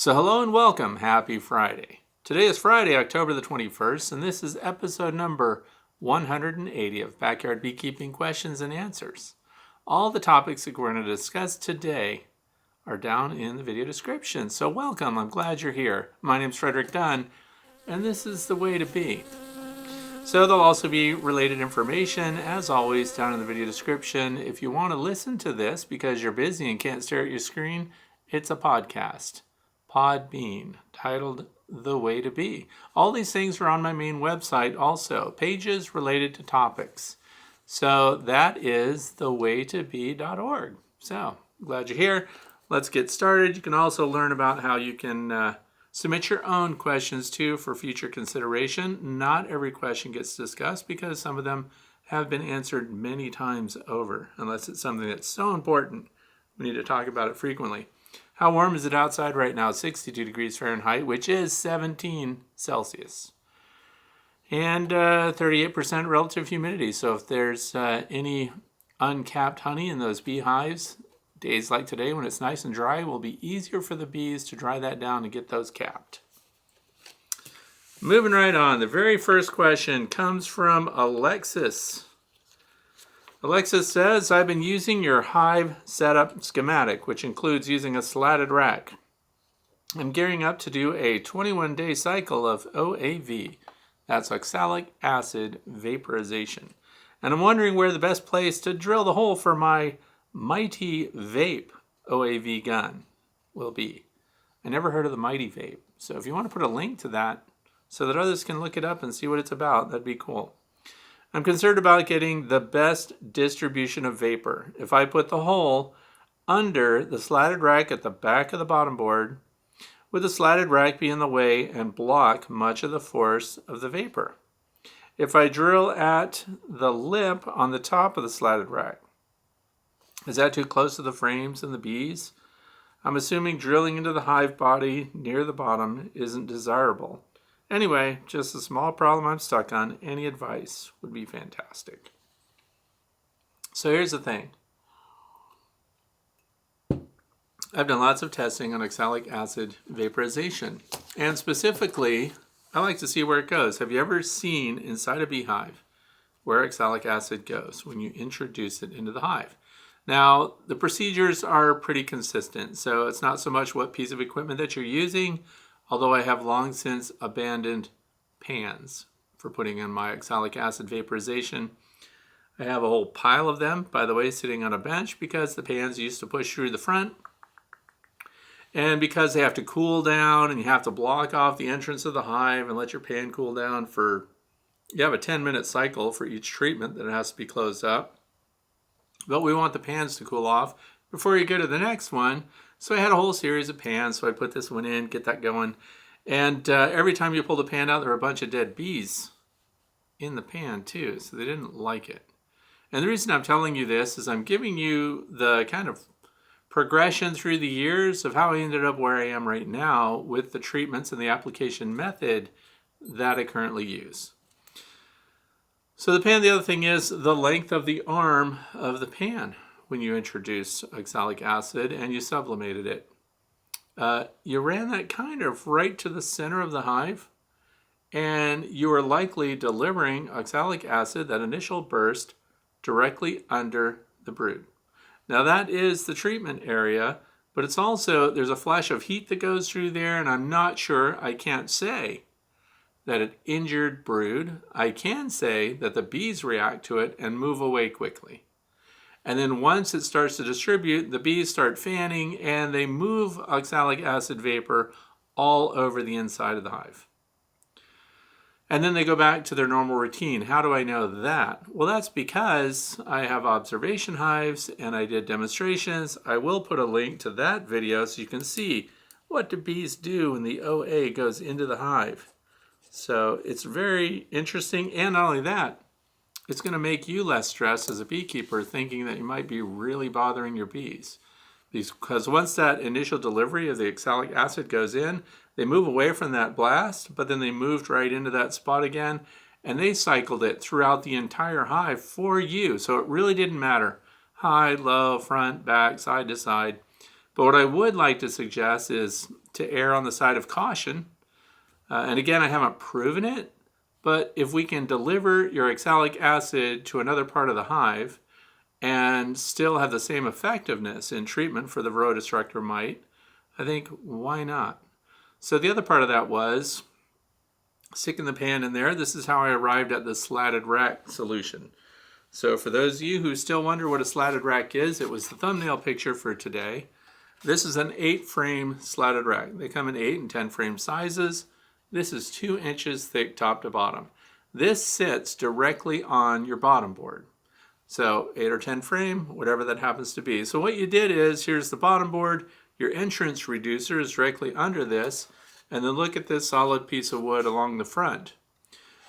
So hello and welcome. Happy Friday. Today is Friday, October the 21st, and this is episode number 180 of Backyard Beekeeping Questions and Answers. All the topics that we're going to discuss today are down in the video description. So welcome. I'm glad you're here. My name's Frederick Dunn, and this is the way to be. So there'll also be related information, as always, down in the video description. If you want to listen to this because you're busy and can't stare at your screen, it's a podcast. Podbean, titled The Way to Be. All these things are on my main website also, pages related to topics. So that is thewaytobe.org. So, glad you're here. Let's get started. You can also learn about how you can submit your own questions too for future consideration. Not every question gets discussed because some of them have been answered many times over, unless it's something that's so important we need to talk about it frequently. How warm is it outside right now? 62 degrees Fahrenheit, which is 17 Celsius. And 38% relative humidity. So if there's any uncapped honey in those beehives, days like today when it's nice and dry, it will be easier for the bees to dry that down and get those capped. Moving right on, the very first question comes from Alexis. Alexis says, I've been using your hive setup schematic, which includes using a slatted rack. I'm gearing up to do a 21-day cycle of OAV, that's oxalic acid vaporization. And I'm wondering where the best place to drill the hole for my Mighty Vape OAV gun will be. I never heard of the Mighty Vape, so if you want to put a link to that so that others can look it up and see what it's about, that'd be cool. I'm concerned about getting the best distribution of vapor. If I put the hole under the slatted rack at the back of the bottom board, would the slatted rack be in the way and block much of the force of the vapor? If I drill at the lip on the top of the slatted rack, is that too close to the frames and the bees? I'm assuming drilling into the hive body near the bottom isn't desirable. Anyway, just a small problem I'm stuck on. Any advice would be fantastic. So here's the thing. I've done lots of testing on oxalic acid vaporization. And specifically, I like to see where it goes. Have you ever seen inside a beehive where oxalic acid goes when you introduce it into the hive? Now, the procedures are pretty consistent. So it's not so much what piece of equipment that you're using, although I have long since abandoned pans for putting in my oxalic acid vaporization. I have a whole pile of them, by the way, sitting on a bench because the pans used to push through the front. And because they have to cool down and you have to block off the entrance of the hive and let your pan cool down you have a 10-minute cycle for each treatment that it has to be closed up. But we want the pans to cool off before you go to the next one. So I had a whole series of pans, so I put this one in, get that going. And every time you pull the pan out, there were a bunch of dead bees in the pan too, so they didn't like it. And the reason I'm telling you this is I'm giving you the kind of progression through the years of how I ended up where I am right now with the treatments and the application method that I currently use. So the pan, the other thing is the length of the arm of the pan. When you introduce oxalic acid and you sublimated it. You ran that kind of right to the center of the hive, and you are likely delivering oxalic acid, that initial burst, directly under the brood. Now that is the treatment area, but it's also, there's a flash of heat that goes through there, and I'm not sure, I can't say that it injured brood. I can say that the bees react to it and move away quickly. And then once it starts to distribute, the bees start fanning and they move oxalic acid vapor all over the inside of the hive. And then they go back to their normal routine. How do I know that? Well, that's because I have observation hives and I did demonstrations. I will put a link to that video so you can see what do bees do when the OA goes into the hive. So it's very interesting, and not only that, it's going to make you less stressed as a beekeeper thinking that you might be really bothering your bees. Because once that initial delivery of the oxalic acid goes in, they move away from that blast, but then they moved right into that spot again, and they cycled it throughout the entire hive for you. So it really didn't matter. High, low, front, back, side to side. But what I would like to suggest is to err on the side of caution. And again, I haven't proven it, but if we can deliver your oxalic acid to another part of the hive and still have the same effectiveness in treatment for the Varroa destructor mite, I think, why not? So the other part of that was sticking the pan in there. This is how I arrived at the slatted rack solution. So for those of you who still wonder what a slatted rack is, it was the thumbnail picture for today. This is an 8-frame slatted rack. They come in 8 and 10 frame sizes. This is 2 inches thick top to bottom. This sits directly on your bottom board. So 8 or 10 frame, whatever that happens to be. So what you did is, here's the bottom board. Your entrance reducer is directly under this. And then look at this solid piece of wood along the front.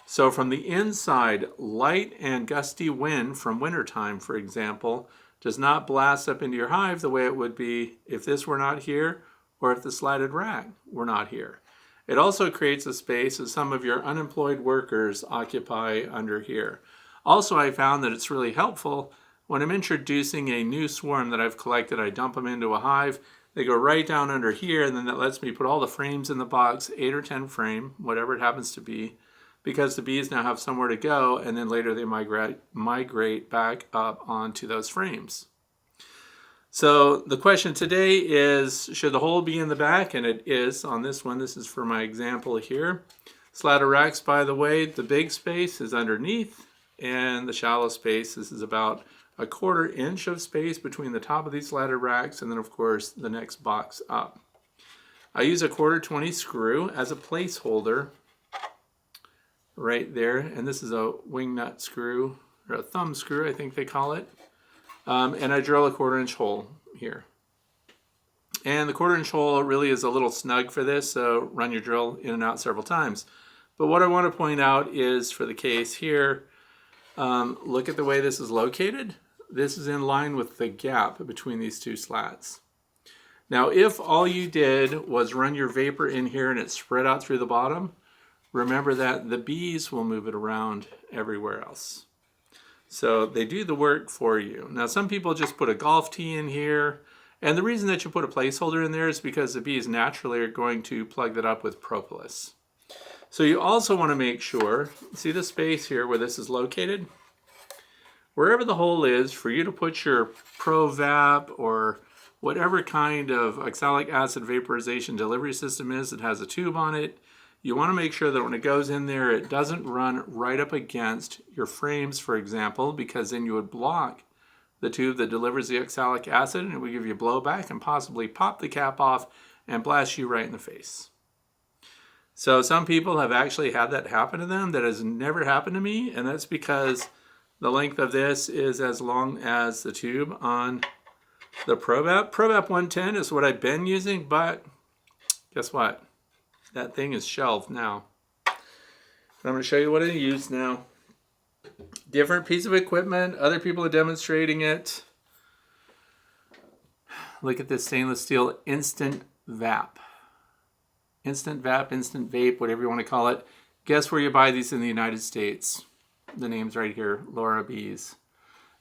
So from the inside, light and gusty wind from wintertime, for example, does not blast up into your hive the way it would be if this were not here or if the slatted rack were not here. It also creates a space that some of your unemployed workers occupy under here. Also, I found that it's really helpful when I'm introducing a new swarm that I've collected. I dump them into a hive. They go right down under here, and then that lets me put all the frames in the box, 8 or 10 frame, whatever it happens to be, because the bees now have somewhere to go, and then later they migrate back up onto those frames. So the question today is, should the hole be in the back? And it is on this one. This is for my example here. Slatted racks, by the way, the big space is underneath, and the shallow space, this is about a 1/4 inch of space between the top of these slatted racks and then, of course, the next box up. I use a 1/4 20 screw as a placeholder right there, and this is a wing nut screw, or a thumb screw, I think they call it. And I drill a 1/4 inch hole here. And the 1/4 inch hole really is a little snug for this, so run your drill in and out several times. But what I want to point out is for the case here, look at the way this is located. This is in line with the gap between these two slats. Now, if all you did was run your vapor in here and it spread out through the bottom, remember that the bees will move it around everywhere else. So they do the work for you. Now, some people just put a golf tee in here. And the reason that you put a placeholder in there is because the bees naturally are going to plug that up with propolis. So you also want to make sure, see the space here where this is located? Wherever the hole is, for you to put your ProVap or whatever kind of oxalic acid vaporization delivery system is that has a tube on it, you want to make sure that when it goes in there, it doesn't run right up against your frames, for example, because then you would block the tube that delivers the oxalic acid, and it would give you blowback and possibly pop the cap off and blast you right in the face. So some people have actually had that happen to them. That has never happened to me, and that's because the length of this is as long as the tube on the ProVap. ProVap 110 is what I've been using, but guess what? That thing is shelved now. And I'm going to show you what I use now. Different piece of equipment. Other people are demonstrating it. Look at this stainless steel Instant Vap. Instant Vap, Instant Vape, whatever you want to call it. Guess where you buy these in the United States? The name's right here, Laura Bees.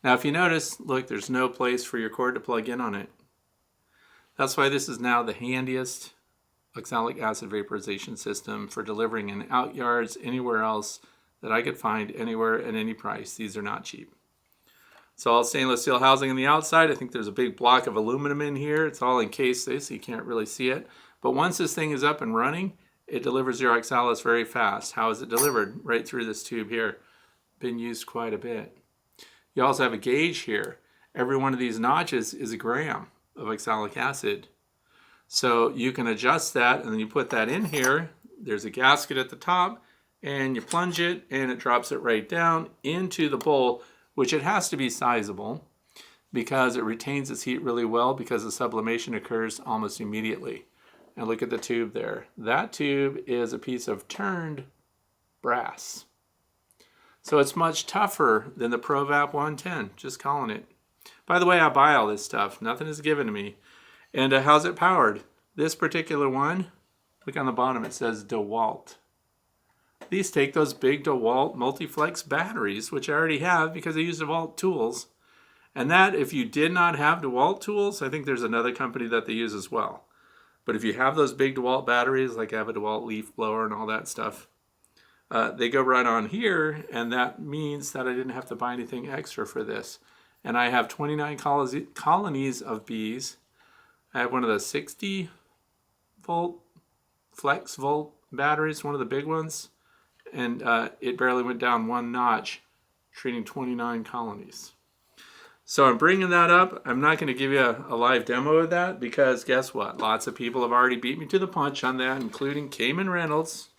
Now if you notice, look, there's no place for your cord to plug in on it. That's why this is now the handiest oxalic acid vaporization system for delivering in out yards, anywhere else that I could find anywhere at any price. These are not cheap. It's all stainless steel housing on the outside. I think there's a big block of aluminum in here. It's all encased so you can't really see it. But once this thing is up and running, it delivers your oxalis very fast. How is it delivered? Right through this tube here. Been used quite a bit. You also have a gauge here. Every one of these notches is a gram of oxalic acid. So you can adjust that, and then you put that in here. There's a gasket at the top, and you plunge it, and it drops it right down into the bowl, which it has to be sizable because it retains its heat really well because the sublimation occurs almost immediately. And look at the tube there. That tube is a piece of turned brass. So it's much tougher than the ProVap 110, just calling it. By the way, I buy all this stuff. Nothing is given to me. And how's it powered? This particular one, look on the bottom, it says DeWalt. These take those big DeWalt Multiflex batteries, which I already have because I use DeWalt tools. And that, if you did not have DeWalt tools, I think there's another company that they use as well. But if you have those big DeWalt batteries, like I have a DeWalt leaf blower and all that stuff, they go right on here, and that means that I didn't have to buy anything extra for this. And I have 29 colonies of bees. I have one of the 60 volt flex volt batteries, one of the big ones, and it barely went down one notch, treating 29 colonies. So I'm bringing that up. I'm not going to give you a live demo of that because guess what? Lots of people have already beat me to the punch on that, including Cayman Reynolds,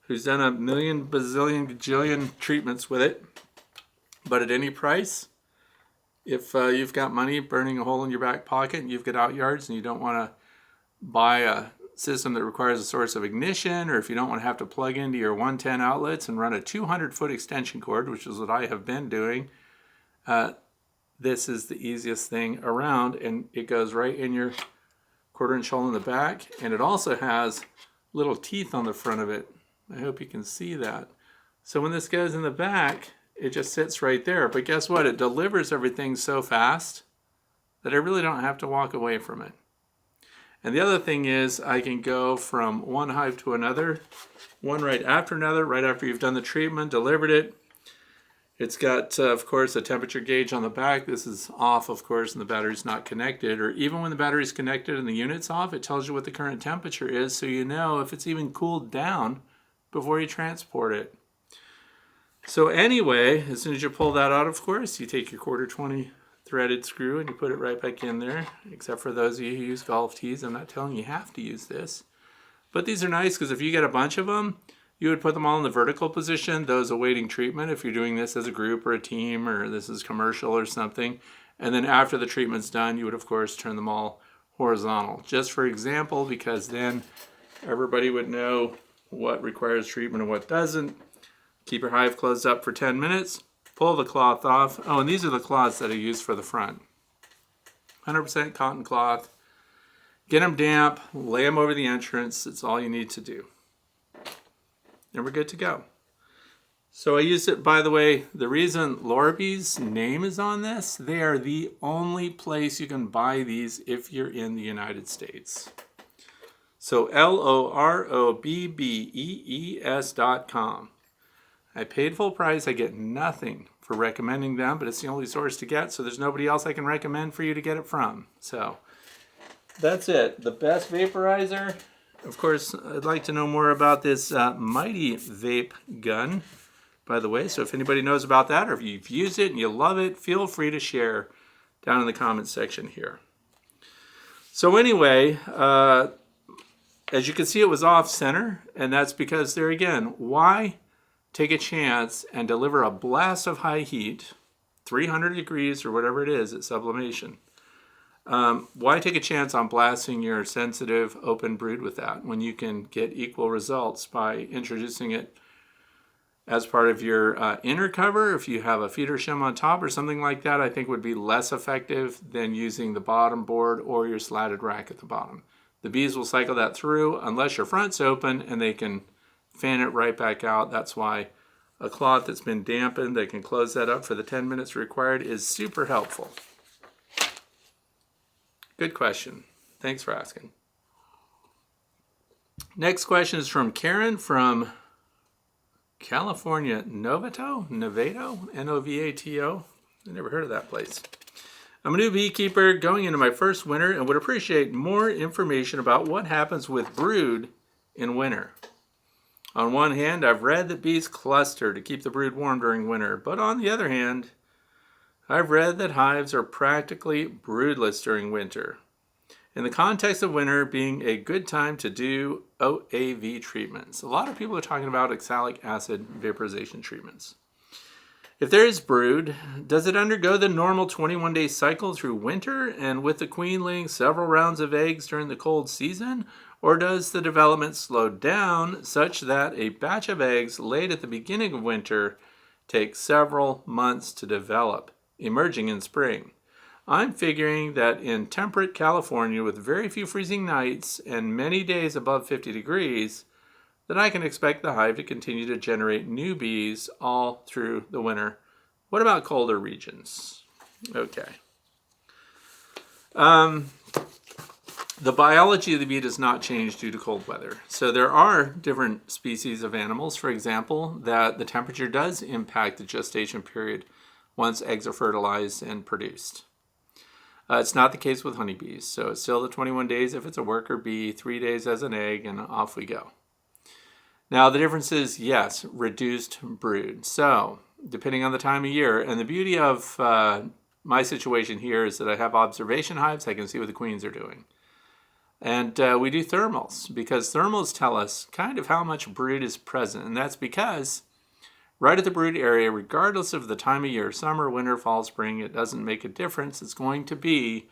who's done a million, bazillion, gajillion treatments with it. But at any price, if you've got money burning a hole in your back pocket and you've got out yards and you don't want to buy a system that requires a source of ignition, or if you don't want to have to plug into your 110 outlets and run a 200-foot extension cord, which is what I have been doing, this is the easiest thing around, and it goes right in your 1/4-inch hole in the back, and it also has little teeth on the front of it. I hope you can see that. So when this goes in the back, it just sits right there. But guess what? It delivers everything so fast that I really don't have to walk away from it. And the other thing is I can go from one hive to another, one right after another, right after you've done the treatment, delivered it. It's got, of course, a temperature gauge on the back. This is off, of course, and the battery's not connected. Or even when the battery's connected and the unit's off, it tells you what the current temperature is, so you know if it's even cooled down before you transport it. So anyway, as soon as you pull that out, of course, you take your 1/4-20 threaded screw and you put it right back in there, except for those of you who use golf tees. I'm not telling you have to use this. But these are nice because if you get a bunch of them, you would put them all in the vertical position, those awaiting treatment, if you're doing this as a group or a team or this is commercial or something. And then after the treatment's done, you would, of course, turn them all horizontal. Just for example, because then everybody would know what requires treatment and what doesn't. Keep your hive closed up for 10 minutes. Pull the cloth off. Oh, and these are the cloths that I use for the front. 100% cotton cloth. Get them damp, lay them over the entrance. That's all you need to do. And we're good to go. So I used it, by the way, the reason Lorbee's name is on this, they are the only place you can buy these if you're in the United States. So LOROBBEES.com. I paid full price. I get nothing for recommending them, but it's the only source to get, so there's nobody else I can recommend for you to get it from. So that's it. The best vaporizer. Of course, I'd like to know more about this Mighty Vape gun, by the way. So if anybody knows about that or if you've used it and you love it, feel free to share down in the comments section here. So anyway, as you can see, it was off center, and that's because there again, why take a chance and deliver a blast of high heat, 300 degrees or whatever it is at sublimation? Why take a chance on blasting your sensitive open brood with that when you can get equal results by introducing it as part of your inner cover? If you have a feeder shim on top or something like that, I think would be less effective than using the bottom board or your slatted rack at the bottom. The bees will cycle that through unless your front's open and they can fan it right back out. That's why a cloth that's been dampened that can close that up for the 10 minutes required is super helpful. Good question. Thanks for asking. Next question is from Karen from California, Novato, Novato. I never heard of that place. I'm a new beekeeper going into my first winter and would appreciate more information about what happens with brood in winter. On one hand, I've read that bees cluster to keep the brood warm during winter, but on the other hand, I've read that hives are practically broodless during winter. In the context of winter being a good time to do OAV treatments. A lot of people are talking about oxalic acid vaporization treatments. If there is brood, does it undergo the normal 21-day cycle through winter and with the queen laying several rounds of eggs during the cold season? Or does the development slow down such that a batch of eggs laid at the beginning of winter takes several months to develop, emerging in spring? I'm figuring that in temperate California with very few freezing nights and many days above 50 degrees, that I can expect the hive to continue to generate new bees all through the winter. What about colder regions? Okay. The biology of the bee does not change due to cold weather. So there are different species of animals, for example, that the temperature does impact the gestation period once eggs are fertilized and produced. It's not the case with honeybees. So it's still the 21 days if it's a worker bee, 3 days as an egg, and off we go. Now the difference is, yes, reduced brood. So depending on the time of year, and the beauty of my situation here is that I have observation hives. I can see what the queens are doing. And we do thermals, because thermals tell us kind of how much brood is present. And that's because right at the brood area, regardless of the time of year, summer, winter, fall, spring, it doesn't make a difference. It's going to be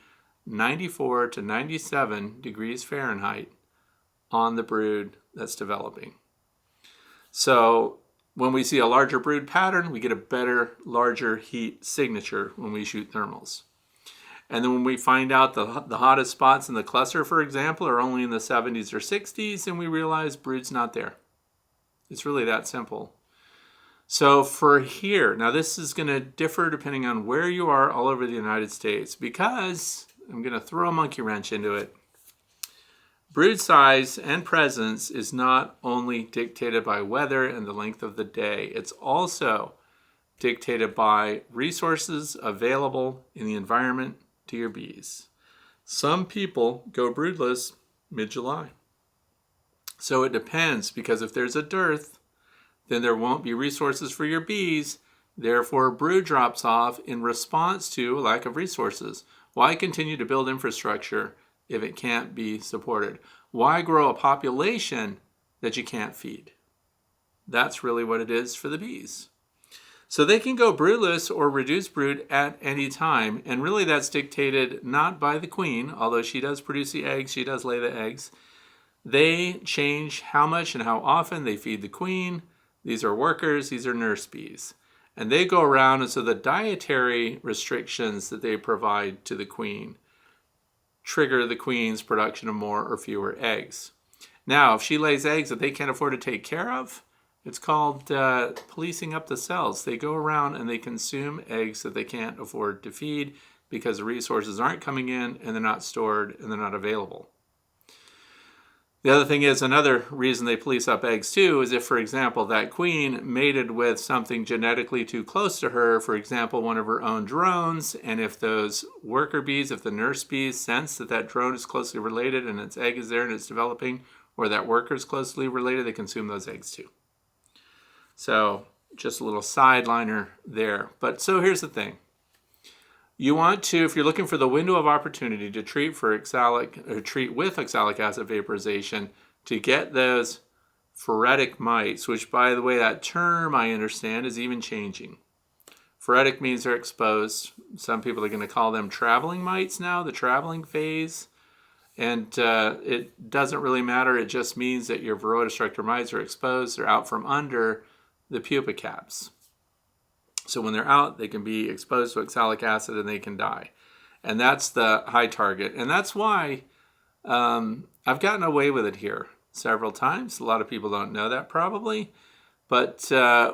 94 to 97 degrees Fahrenheit on the brood that's developing. So when we see a larger brood pattern, we get a better, larger heat signature when we shoot thermals. And then when we find out the hottest spots in the cluster, for example, are only in the 70s or 60s, and we realize brood's not there. It's really that simple. So for here, now this is going to differ depending on where you are all over the United States, because I'm going to throw a monkey wrench into it. Brood size and presence is not only dictated by weather and the length of the day, it's also dictated by resources available in the environment to your bees. Some people go broodless mid-July. So it depends, because if there's a dearth, then there won't be resources for your bees. Therefore, brood drops off in response to a lack of resources. Why continue to build infrastructure if it can't be supported? Why grow a population that you can't feed? That's really what it is for the bees. So they can go broodless or reduce brood at any time. And really that's dictated not by the queen, although she does produce the eggs, she does lay the eggs. They change how much and how often they feed the queen. These are workers, these are nurse bees. And they go around, and so the dietary restrictions that they provide to the queen trigger the queen's production of more or fewer eggs. Now, if she lays eggs that they can't afford to take care of, it's called policing up the cells. They go around and they consume eggs that they can't afford to feed because the resources aren't coming in and they're not stored and they're not available. The other thing is, another reason they police up eggs too is if, for example, that queen mated with something genetically too close to her, for example, one of her own drones, and if those worker bees, if the nurse bees sense that that drone is closely related and its egg is there and it's developing, or that worker is closely related, they consume those eggs too. So just a little sideliner there. But so here's the thing. You want to, if you're looking for the window of opportunity to treat with oxalic acid vaporization to get those phoretic mites, which, by the way, that term I understand is even changing. Phoretic means they're exposed. Some people are going to call them traveling mites now, the traveling phase. And it doesn't really matter. It just means that your Varroa destructor mites are exposed. They're out from under the pupa caps. So when they're out, they can be exposed to oxalic acid and they can die. And that's the high target. And that's why I've gotten away with it here several times. A lot of people don't know that probably. But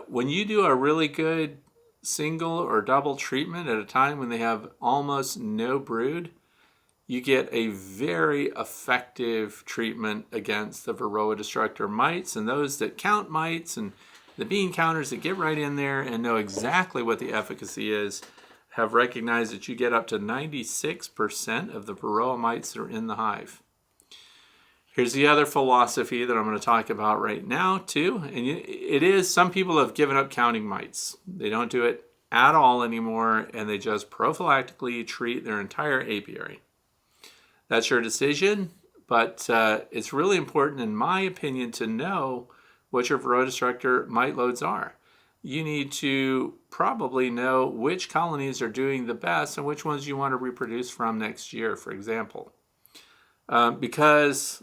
when you do a really good single or double treatment at a time when they have almost no brood, you get a very effective treatment against the Varroa destructor mites, and those that count mites and the bean counters that get right in there and know exactly what the efficacy is have recognized that you get up to 96% of the Varroa mites that are in the hive. Here's the other philosophy that I'm going to talk about right now too, and it is, some people have given up counting mites. They don't do it at all anymore, and they just prophylactically treat their entire apiary. That's your decision, but it's really important, in my opinion, to know what your Varroa destructor mite loads are. You need to probably know which colonies are doing the best and which ones you want to reproduce from next year, for example. Because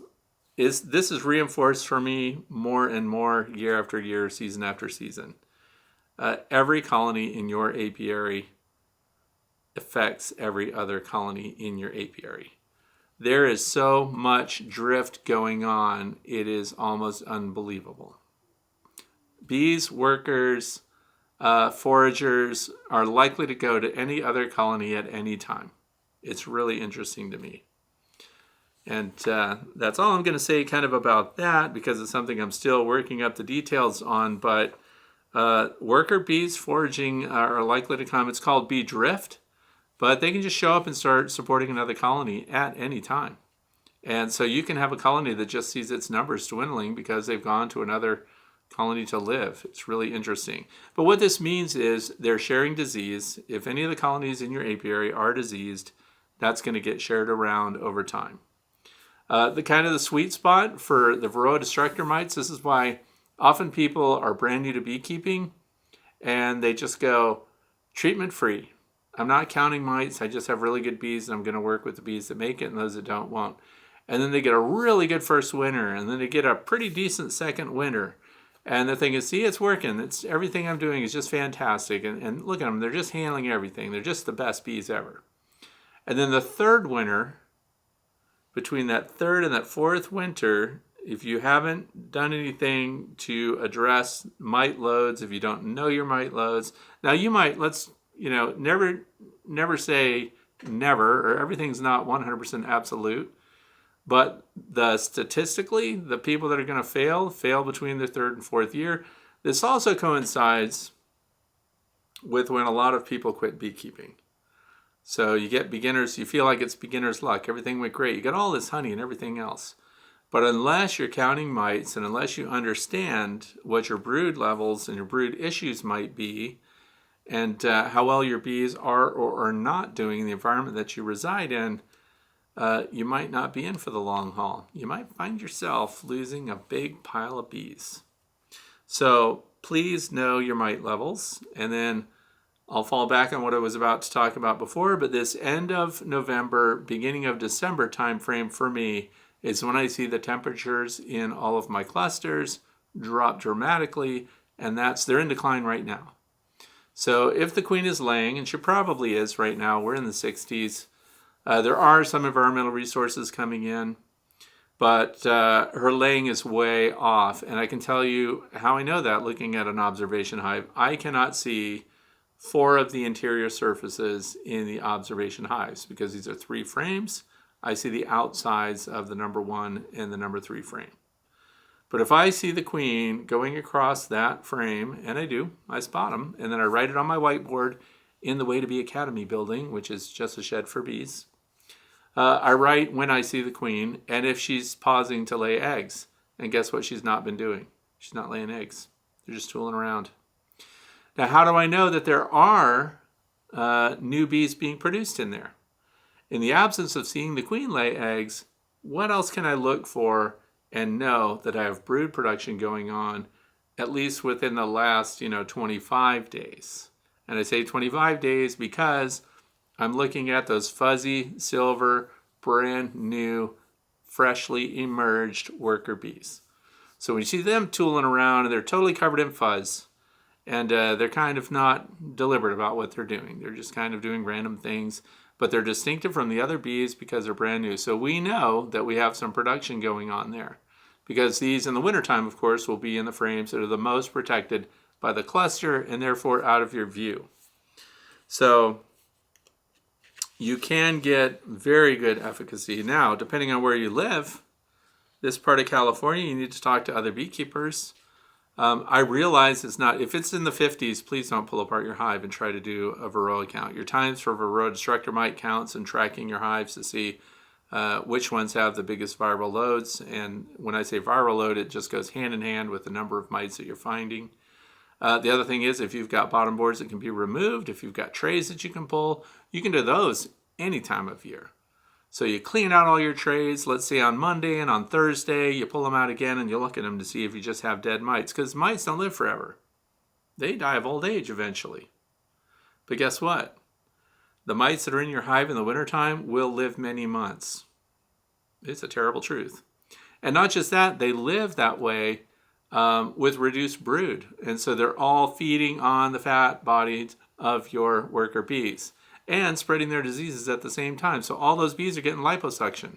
this is reinforced for me more and more year after year, season after season. Every colony in your apiary affects every other colony in your apiary. There is so much drift going on, it is almost unbelievable. Bees, workers, foragers are likely to go to any other colony at any time. It's really interesting to me. And that's all I'm going to say kind of about that, because it's something I'm still working up the details on. But worker bees foraging are likely to come. It's called bee drift, but they can just show up and start supporting another colony at any time. And so you can have a colony that just sees its numbers dwindling because they've gone to another colony to live. It's really interesting. But what this means is they're sharing disease. If any of the colonies in your apiary are diseased, that's going to get shared around over time. The sweet spot for the Varroa destructor mites, this is why often people are brand new to beekeeping and they just go treatment free. I'm not counting mites. I just have really good bees and I'm going to work with the bees that make it, and those that don't won't. And then they get a really good first winter, and then they get a pretty decent second winter. And the thing is, see, it's working. It's everything I'm doing is just fantastic. And look at them. They're just handling everything. They're just the best bees ever. And then the third winter, between that third and that fourth winter, if you haven't done anything to address mite loads, if you don't know your mite loads, now you might, never say never, or everything's not 100% absolute. But statistically, the people that are going to fail between their third and fourth year. This also coincides with when a lot of people quit beekeeping. So you get beginners, you feel like it's beginner's luck. Everything went great. You got all this honey and everything else. But unless you're counting mites and unless you understand what your brood levels and your brood issues might be, and how well your bees are or are not doing in the environment that you reside in, you might not be in for the long haul. You might find yourself losing a big pile of bees. So please know your mite levels, and then I'll fall back on what I was about to talk about before, but this end of November, beginning of December timeframe for me is when I see the temperatures in all of my clusters drop dramatically, and they're in decline right now. So if the queen is laying, and she probably is right now, we're in the 60s, there are some environmental resources coming in, but her laying is way off. And I can tell you how I know that looking at an observation hive. I cannot see 4 of the interior surfaces in the observation hives because these are 3 frames. I see the outsides of the number 1 and the number 3 frame. But if I see the queen going across that frame, and I do, I spot them, and then I write it on my whiteboard in the Way to Bee Academy building, which is just a shed for bees. I write when I see the queen and if she's pausing to lay eggs. And guess what she's not been doing? She's not laying eggs. They're just tooling around. Now, how do I know that there are new bees being produced in there? In the absence of seeing the queen lay eggs, what else can I look for and know that I have brood production going on, at least within the last 25 days? And I say 25 days because I'm looking at those fuzzy, silver, brand new, freshly emerged worker bees. So when you see them tooling around and they're totally covered in fuzz, and they're kind of not deliberate about what they're doing. They're just kind of doing random things, but they're distinctive from the other bees because they're brand new. So we know that we have some production going on there, because these in the wintertime, of course, will be in the frames that are the most protected by the cluster and therefore out of your view. So you can get very good efficacy. Now, depending on where you live, this part of California, you need to talk to other beekeepers. I realize it's not, if it's in the 50s, please don't pull apart your hive and try to do a Varroa count. Your times for Varroa destructor mite counts and tracking your hives to see which ones have the biggest viral loads. And when I say viral load, it just goes hand in hand with the number of mites that you're finding. The other thing is, if you've got bottom boards that can be removed, if you've got trays that you can pull, you can do those any time of year. So you clean out all your trays, let's say on Monday, and on Thursday, you pull them out again and you look at them to see if you just have dead mites, because mites don't live forever. They die of old age eventually. But guess what? The mites that are in your hive in the wintertime will live many months. It's a terrible truth. And not just that, they live that way with reduced brood. And so they're all feeding on the fat bodies of your worker bees and spreading their diseases at the same time. So all those bees are getting liposuction,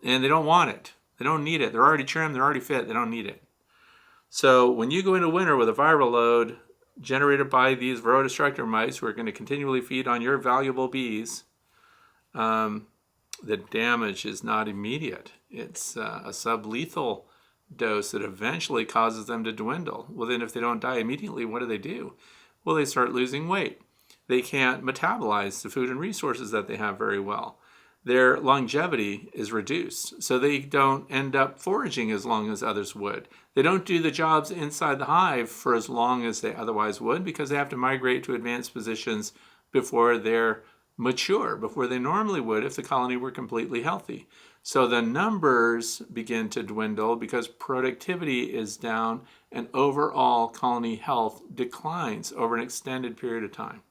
and they don't want it. They don't need it. They're already trimmed. They're already fit. They don't need it. So when you go into winter with a viral load generated by these Varroa destructor mites who are going to continually feed on your valuable bees, the damage is not immediate. It's a sublethal dose that eventually causes them to dwindle. Well, then if they don't die immediately, what do? Well, they start losing weight. They can't metabolize the food and resources that they have very well. Their longevity is reduced, so they don't end up foraging as long as others would. They don't do the jobs inside the hive for as long as they otherwise would because they have to migrate to advanced positions before they're mature, before they normally would if the colony were completely healthy. So the numbers begin to dwindle because productivity is down and overall colony health declines over an extended period of time.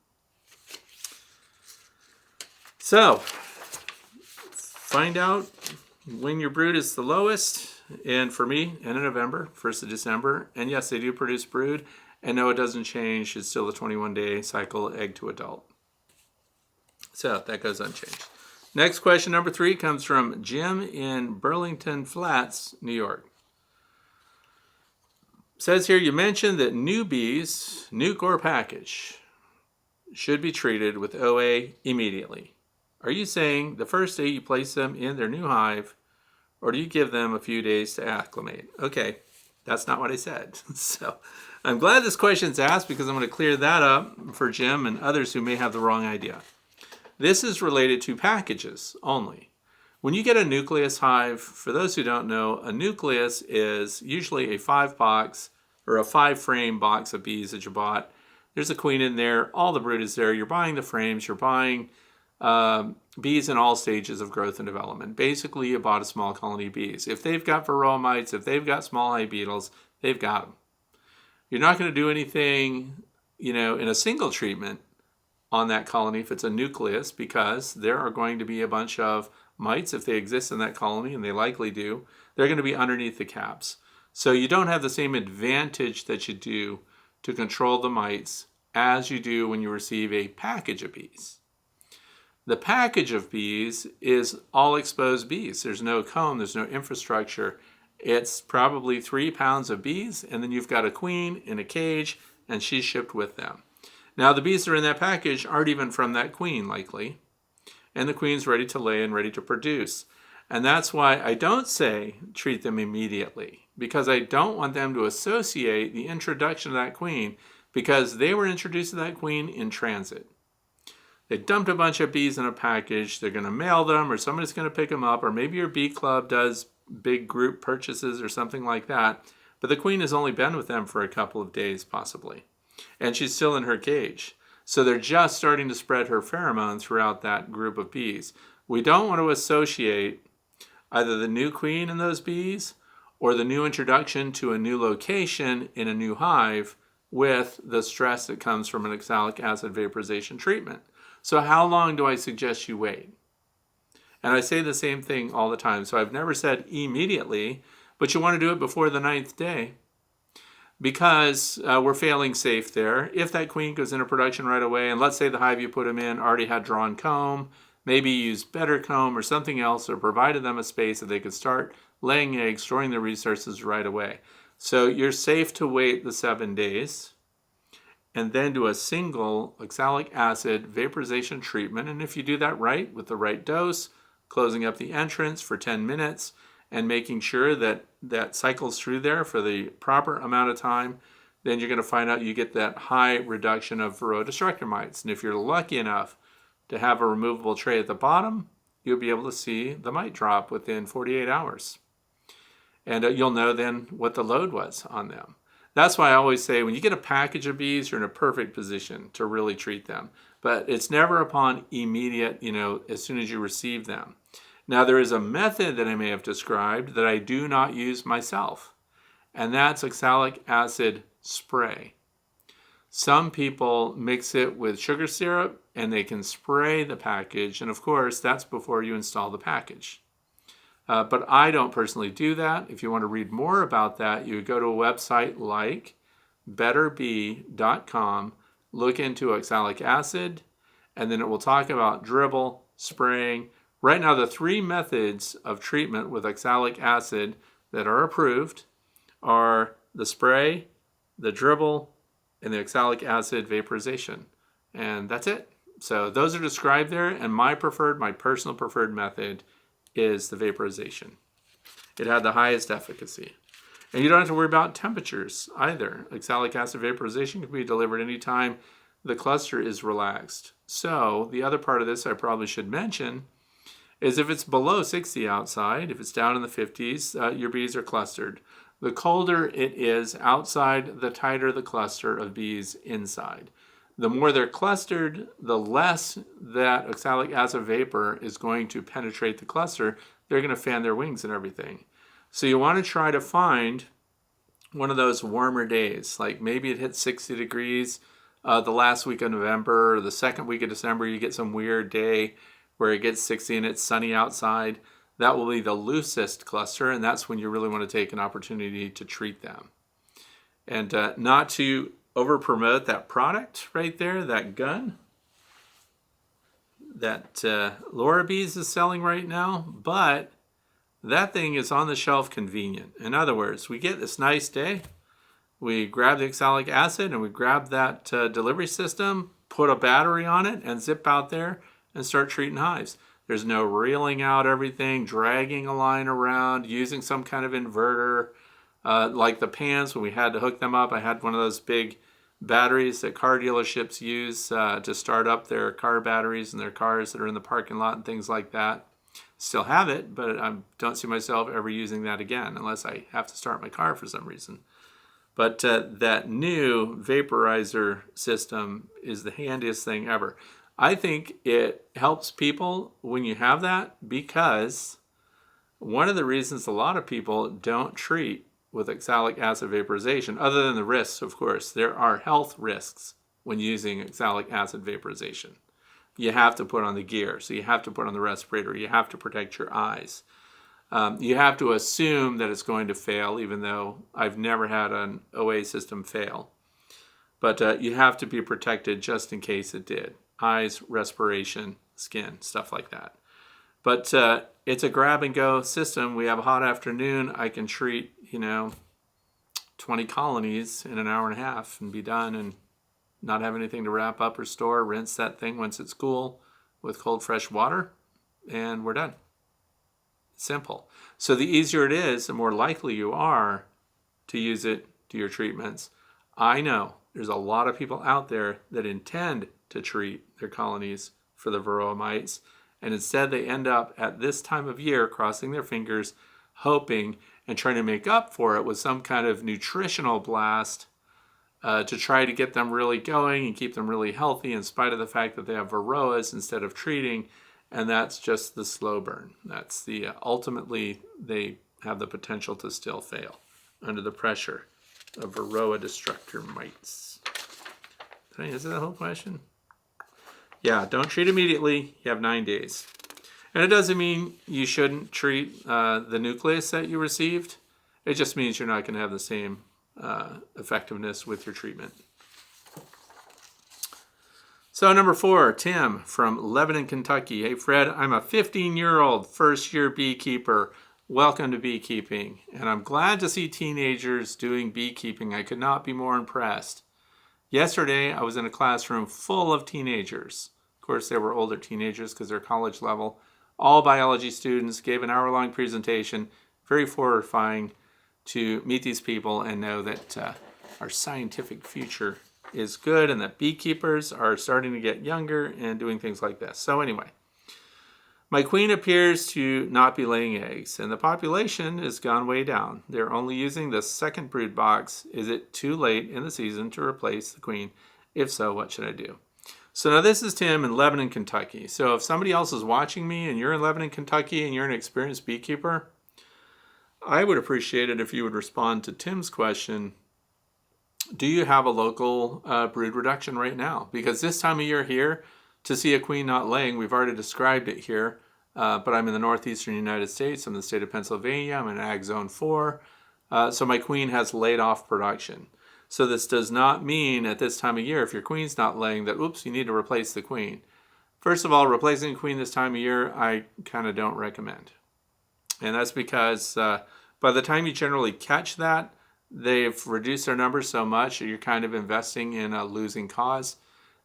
So, find out when your brood is the lowest, and for me, end of November, 1st of December. And yes, they do produce brood, and no, it doesn't change. It's still the 21-day cycle, egg to adult. So that goes unchanged. Next question, number 3, comes from Jim in Burlington Flats, New York. It says here, you mentioned that new bees, nuke or package, should be treated with OA immediately. Are you saying the first day you place them in their new hive, or do you give them a few days to acclimate? Okay, that's not what I said. So I'm glad this question's asked because I'm going to clear that up for Jim and others who may have the wrong idea. This is related to packages only. When you get a nucleus hive, for those who don't know, a nucleus is usually a 5-box or a 5-frame box of bees that you bought. There's a queen in there, all the brood is there. You're buying the frames, you're buying bees in all stages of growth and development. Basically, you bought a small colony of bees. If they've got varroa mites, if they've got small hive beetles, they've got them. You're not going to do anything, in a single treatment on that colony if it's a nucleus, because there are going to be a bunch of mites, if they exist in that colony, and they likely do, they're going to be underneath the caps. So you don't have the same advantage that you do to control the mites as you do when you receive a package of bees. The package of bees is all exposed bees. There's no comb, there's no infrastructure. It's probably 3 pounds of bees, and then you've got a queen in a cage, and she's shipped with them. Now, the bees that are in that package aren't even from that queen, likely, and the queen's ready to lay and ready to produce. And that's why I don't say treat them immediately, because I don't want them to associate the introduction of that queen, because they were introduced to that queen in transit. They dumped a bunch of bees in a package, they're going to mail them, or somebody's going to pick them up, or maybe your bee club does big group purchases or something like that, but the queen has only been with them for a couple of days possibly, and she's still in her cage. So they're just starting to spread her pheromone throughout that group of bees. We don't want to associate either the new queen in those bees or the new introduction to a new location in a new hive with the stress that comes from an oxalic acid vaporization treatment. So how long do I suggest you wait? And I say the same thing all the time. So I've never said immediately, but you want to do it before the 9th day, because we're failing safe there. If that queen goes into production right away, and let's say the hive you put them in already had drawn comb, maybe used better comb or something else, or provided them a space that they could start laying eggs, storing their resources right away. So you're safe to wait the 7 days and then do a single oxalic acid vaporization treatment. And if you do that right, with the right dose, closing up the entrance for 10 minutes, and making sure that that cycles through there for the proper amount of time, then you're going to find out you get that high reduction of varroa destructor mites. And if you're lucky enough to have a removable tray at the bottom, you'll be able to see the mite drop within 48 hours. And you'll know then what the load was on them. That's why I always say when you get a package of bees, you're in a perfect position to really treat them. But it's never upon immediate, as soon as you receive them. Now, there is a method that I may have described that I do not use myself, and that's oxalic acid spray. Some people mix it with sugar syrup, and they can spray the package, and of course, that's before you install the package. But I don't personally do that. If you want to read more about that, you go to a website like betterbee.com, look into oxalic acid, and then it will talk about dribble, spraying. Right now, the 3 methods of treatment with oxalic acid that are approved are the spray, the dribble, and the oxalic acid vaporization. And that's it. So those are described there, and my personal preferred method is the vaporization. It had the highest efficacy. And you don't have to worry about temperatures either. Oxalic acid vaporization can be delivered anytime the cluster is relaxed. So the other part of this I probably should mention is if it's below 60 outside, if it's down in the 50s, your bees are clustered. The colder it is outside, the tighter the cluster of bees inside. The more they're clustered, the less that oxalic acid vapor is going to penetrate the cluster. They're going to fan their wings and everything. So you want to try to find one of those warmer days, like maybe it hits 60 degrees the last week of November, or the second week of December, you get some weird day where it gets 60 and it's sunny outside. That will be the loosest cluster, and that's when you really want to take an opportunity to treat them. And not to over promote that product right there, that gun that Laura Bees is selling right now, but that thing is on the shelf convenient. In other words, we get this nice day, we grab the oxalic acid and we grab that delivery system, put a battery on it, and zip out there and start treating hives. There's no reeling out everything, dragging a line around, using some kind of inverter. Like the pans, when we had to hook them up, I had one of those big batteries that car dealerships use to start up their car batteries in their cars that are in the parking lot and things like that. Still have it, but I don't see myself ever using that again unless I have to start my car for some reason. But that new vaporizer system is the handiest thing ever. I think it helps people when you have that, because one of the reasons a lot of people don't treat with oxalic acid vaporization, other than the risks, of course, there are health risks when using oxalic acid vaporization. You have to put on the gear, so you have to put on the respirator, you have to protect your eyes. You have to assume that it's going to fail, even though I've never had an OA system fail. But you have to be protected just in case it did. Eyes, respiration, skin, stuff like that. But it's a grab and go system. We have a hot afternoon. I can treat, 20 colonies in an hour and a half and be done and not have anything to wrap up or store. Rinse that thing once it's cool with cold, fresh water, and we're done. Simple. So the easier it is, the more likely you are to use it to your treatments. I know there's a lot of people out there that intend to treat their colonies for the varroa mites, and instead they end up at this time of year crossing their fingers, hoping and trying to make up for it with some kind of nutritional blast to try to get them really going and keep them really healthy in spite of the fact that they have varroas instead of treating. And that's just the slow burn. That's the ultimately they have the potential to still fail under the pressure of varroa destructor mites. Did I answer that whole question? Yeah, don't treat immediately. You have 9 days. And it doesn't mean you shouldn't treat the nucleus that you received. It just means you're not going to have the same effectiveness with your treatment. So number 4, Tim from Lebanon, Kentucky. Hey, Fred, I'm a 15-year-old first-year beekeeper. Welcome to beekeeping. And I'm glad to see teenagers doing beekeeping. I could not be more impressed. Yesterday, I was in a classroom full of teenagers. Of course, they were older teenagers because they're college level. All biology students, gave an hour-long presentation. Very horrifying to meet these people and know that our scientific future is good and that beekeepers are starting to get younger and doing things like this. So anyway, my queen appears to not be laying eggs, and the population has gone way down. They're only using the second brood box. Is it too late in the season to replace the queen? If so, what should I do? So now this is Tim in Lebanon, Kentucky. So if somebody else is watching me and you're in Lebanon, Kentucky, and you're an experienced beekeeper, I would appreciate it if you would respond to Tim's question. Do you have a local brood reduction right now? Because this time of year here, to see a queen not laying, we've already described it here, but I'm in the northeastern United States. I'm in the state of Pennsylvania. I'm in Ag Zone 4. So my queen has laid off production. So this does not mean at this time of year, if your queen's not laying, that, oops, you need to replace the queen. First of all, replacing a queen this time of year, I kind of don't recommend. And that's because by the time you generally catch that, they've reduced their numbers so much that you're kind of investing in a losing cause.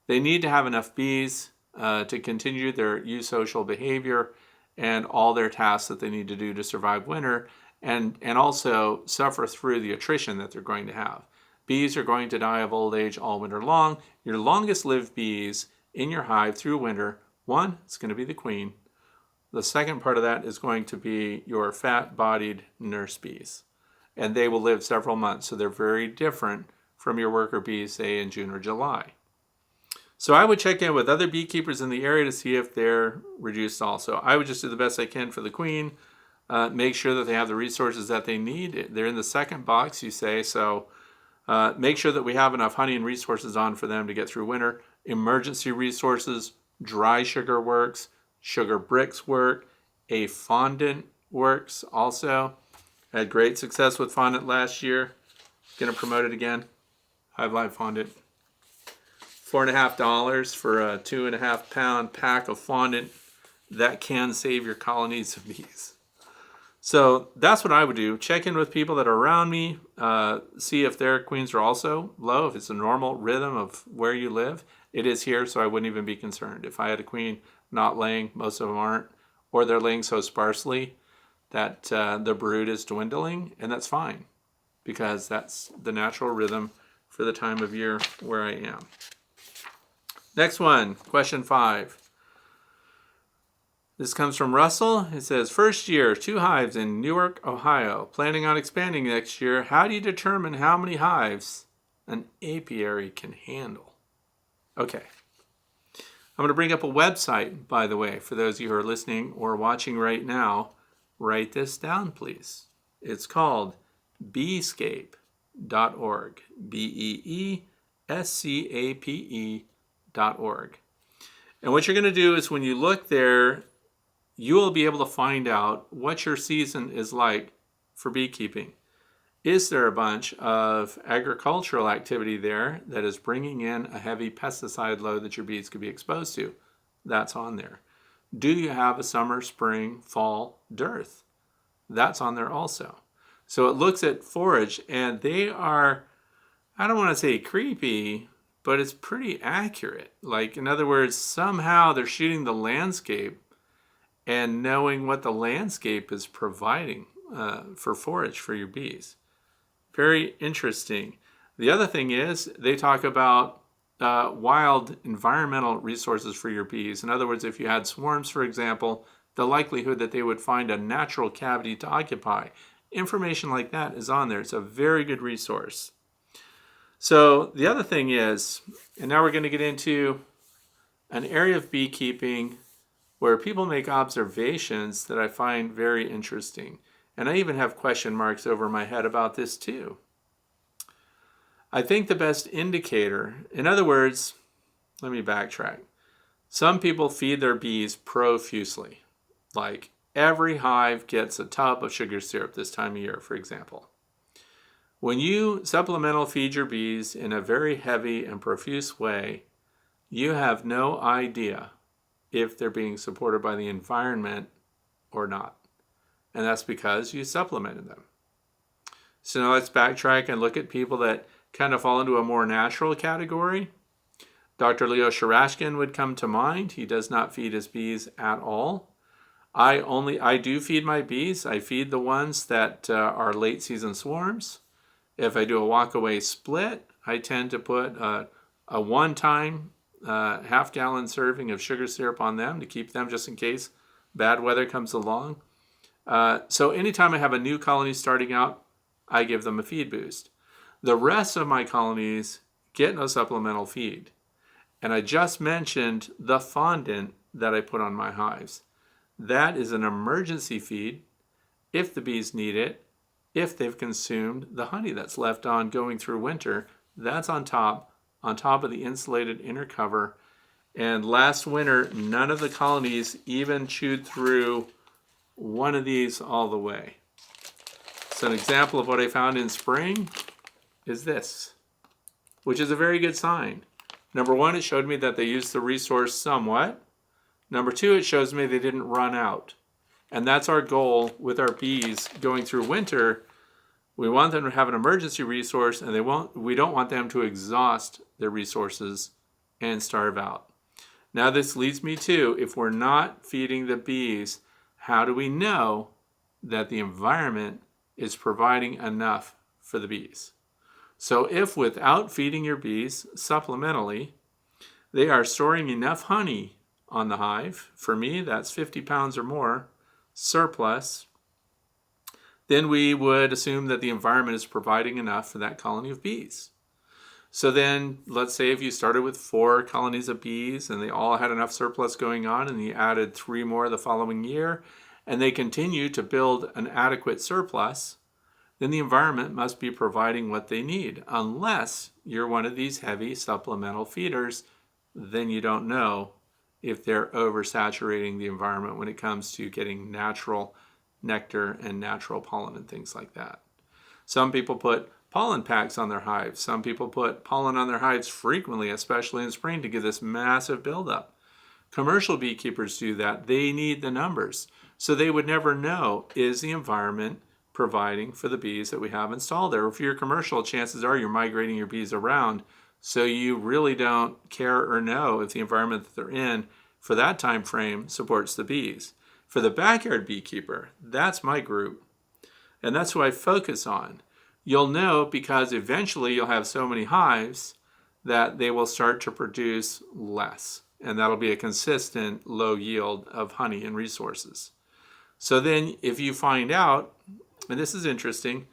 They need to have enough bees to continue their eusocial behavior and all their tasks that they need to do to survive winter, and also suffer through the attrition that they're going to have. Bees are going to die of old age all winter long. Your longest lived bees in your hive through winter, one, it's going to be the queen. The second part of that is going to be your fat-bodied nurse bees, and they will live several months, so they're very different from your worker bees, say in June or July. So I would check in with other beekeepers in the area to see if they're reduced also. I would just do the best I can for the queen, make sure that they have the resources that they need. They're in the second box, you say, so make sure that we have enough honey and resources on for them to get through winter. Emergency resources, dry sugar works, sugar bricks work, a fondant works also. Had great success with fondant last year. Gonna promote it again. Hive Life fondant. $4.50 for a 2.5 pound pack of fondant. That can save your colonies of bees. So that's what I would do. Check in with people that are around me. See if their queens are also low. If it's a normal rhythm of where you live. It is here, so I wouldn't even be concerned. If I had a queen not laying, most of them aren't, or they're laying so sparsely that the brood is dwindling, and that's fine, because that's the natural rhythm for the time of year where I am. Next one, question 5. This comes from Russell. It says, first year, 2 hives in Newark, Ohio. Planning on expanding next year. How do you determine how many hives an apiary can handle? Okay. I'm going to bring up a website, by the way, for those of you who are listening or watching right now. Write this down, please. It's called beescape.org. beescape.org. And what you're going to do is when you look there, you will be able to find out what your season is like for beekeeping. Is there a bunch of agricultural activity there that is bringing in a heavy pesticide load that your bees could be exposed to? That's on there. Do you have a summer, spring, fall dearth? That's on there also. So it looks at forage, and they are, I don't want to say creepy, but it's pretty accurate. Like, in other words, somehow they're shooting the landscape and knowing what the landscape is providing for forage for your bees. Very interesting. The other thing is they talk about wild environmental resources for your bees. In other words, if you had swarms, for example, the likelihood that they would find a natural cavity to occupy. Information like that is on there. It's a very good resource. So the other thing is, and now we're going to get into an area of beekeeping where people make observations that I find very interesting. And I even have question marks over my head about this too. I think the best indicator, in other words, let me backtrack. Some people feed their bees profusely. Like every hive gets a tub of sugar syrup this time of year, for example. When you supplemental feed your bees in a very heavy and profuse way, you have no idea if they're being supported by the environment or not. And that's because you supplemented them. So now let's backtrack and look at people that kind of fall into a more natural category. Dr. Leo Shurashkin would come to mind. He does not feed his bees at all. I do feed my bees. I feed the ones that are late season swarms. If I do a walk-away split, I tend to put a one-time half-gallon serving of sugar syrup on them to keep them just in case bad weather comes along. So anytime I have a new colony starting out, I give them a feed boost. The rest of my colonies get no supplemental feed. And I just mentioned the fondant that I put on my hives. That is an emergency feed if the bees need it, if they've consumed the honey that's left on going through winter. That's on top of the insulated inner cover. And last winter, none of the colonies even chewed through one of these all the way. So an example of what I found in spring is this, which is a very good sign. Number one, it showed me that they used the resource somewhat. Number two, it shows me they didn't run out. And that's our goal with our bees going through winter. We want them to have an emergency resource, and we don't want them to exhaust their resources and starve out. Now this leads me to, if we're not feeding the bees, how do we know that the environment is providing enough for the bees? So if without feeding your bees supplementally, they are storing enough honey on the hive, for me that's 50 pounds or more surplus, then we would assume that the environment is providing enough for that colony of bees. So then, let's say if you started with 4 colonies of bees and they all had enough surplus going on, and you added 3 more the following year, and they continue to build an adequate surplus, then the environment must be providing what they need. Unless you're one of these heavy supplemental feeders, then you don't know if they're oversaturating the environment when it comes to getting natural nectar and natural pollen and things like that. Some people put pollen packs on their hives. Some people put pollen on their hives frequently, especially in spring, to get this massive buildup. Commercial beekeepers do that. They need the numbers. So they would never know, is the environment providing for the bees that we have installed there? If you're commercial, chances are you're migrating your bees around, so you really don't care or know if the environment that they're in for that time frame supports the bees. For the backyard beekeeper, that's my group, and that's who I focus on. You'll know because eventually you'll have so many hives that they will start to produce less, and that'll be a consistent low yield of honey and resources. So then if you find out, and this is interesting,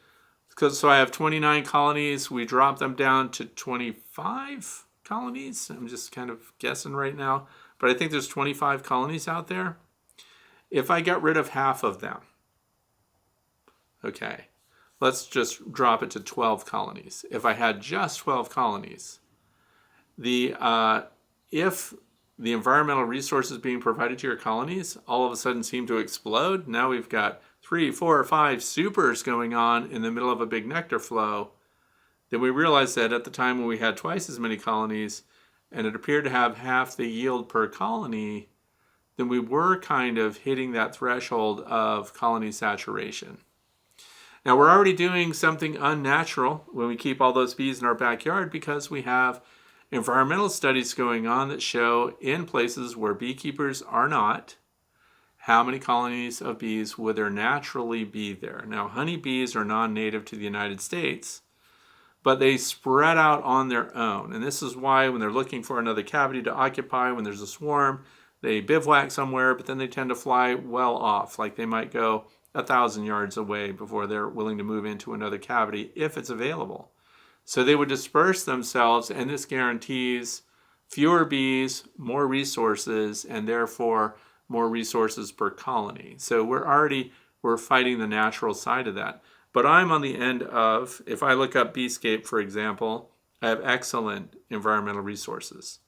because so I have 29 colonies, we drop them down to 25 colonies. I'm just kind of guessing right now, but I think there's 25 colonies out there. If I got rid of half of them, okay, let's just drop it to 12 colonies. If I had just 12 colonies, if the environmental resources being provided to your colonies all of a sudden seem to explode, now we've got 3, 4, 5 supers going on in the middle of a big nectar flow, then we realized that at the time when we had twice as many colonies and it appeared to have half the yield per colony, then we were kind of hitting that threshold of colony saturation. Now we're already doing something unnatural when we keep all those bees in our backyard, because we have environmental studies going on that show in places where beekeepers are not, how many colonies of bees would there naturally be there. Now honeybees are non-native to the United States, but they spread out on their own. And this is why when they're looking for another cavity to occupy, when there's a swarm, they bivouac somewhere, but then they tend to fly well off. Like they might go 1,000 yards away before they're willing to move into another cavity if it's available. So they would disperse themselves, and this guarantees fewer bees, more resources, and therefore more resources per colony. So we're fighting the natural side of that. But I'm on the end of, if I look up Beescape, for example, I have excellent environmental resources.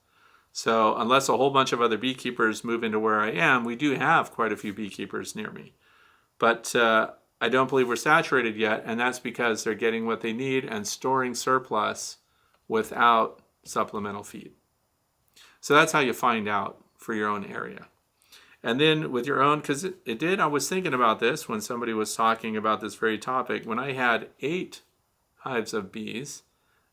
So unless a whole bunch of other beekeepers move into where I am, we do have quite a few beekeepers near me. But I don't believe we're saturated yet, and that's because they're getting what they need and storing surplus without supplemental feed. So that's how you find out for your own area. And then with your own, because I was thinking about this when somebody was talking about this very topic. When I had 8 hives of bees,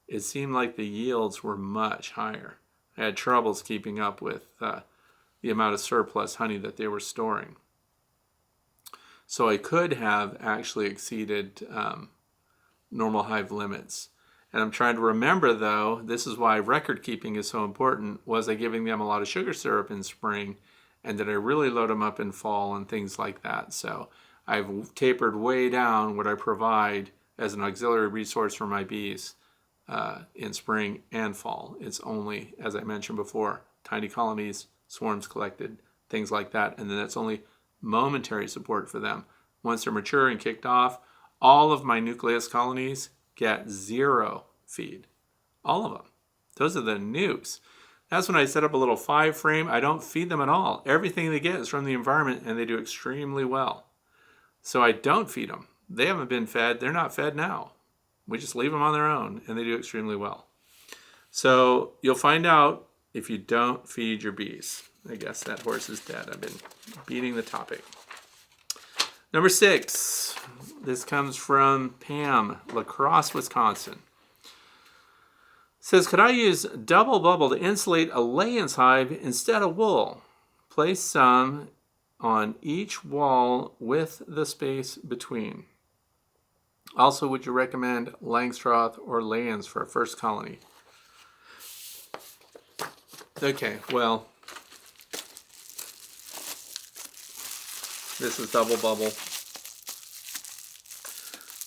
it seemed like the yields were much higher. I had troubles keeping up with the amount of surplus honey that they were storing. So I could have actually exceeded normal hive limits. And I'm trying to remember, though, this is why record keeping is so important. Was I giving them a lot of sugar syrup in spring? And did I really load them up in fall and things like that? So I've tapered way down what I provide as an auxiliary resource for my bees in spring and fall. It's only, as I mentioned before, tiny colonies, swarms collected, things like that. And then it's only momentary support for them. Once they're mature and kicked off, all of my nucleus colonies get 0 feed. All of them. Those are the nukes. That's when I set up a little 5 frame. I don't feed them at all. Everything they get is from the environment, and they do extremely well. So I don't feed them. They haven't been fed. They're not fed now. We just leave them on their own, and they do extremely well. So you'll find out if you don't feed your bees. I guess that horse is dead. I've been beating the topic. Number 6. This comes from Pam, La Crosse, Wisconsin. says, could I use double bubble to insulate a layers hive instead of wool? Place some on each wall with the space between. Also, would you recommend Langstroth or Layens for a first colony? Okay, well, this is double bubble.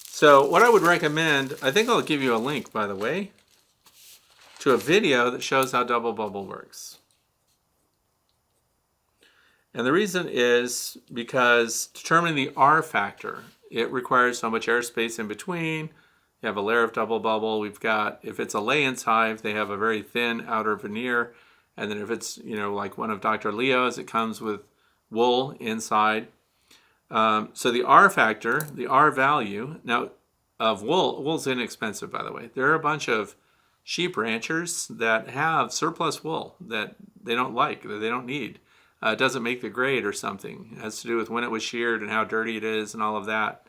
So what I would recommend, I think I'll give you a link, by the way, to a video that shows how double bubble works. And the reason is because determining the R factor, it requires so much airspace in between. You have a layer of double bubble. We've got, if it's a Layens hive, they have a very thin outer veneer. And then if it's, like one of Dr. Leo's, it comes with wool inside. So the R factor, the R value, now of wool's inexpensive, by the way. There are a bunch of sheep ranchers that have surplus wool that they don't like, that they don't need. It doesn't make the grade or something. It has to do with when it was sheared and how dirty it is and all of that.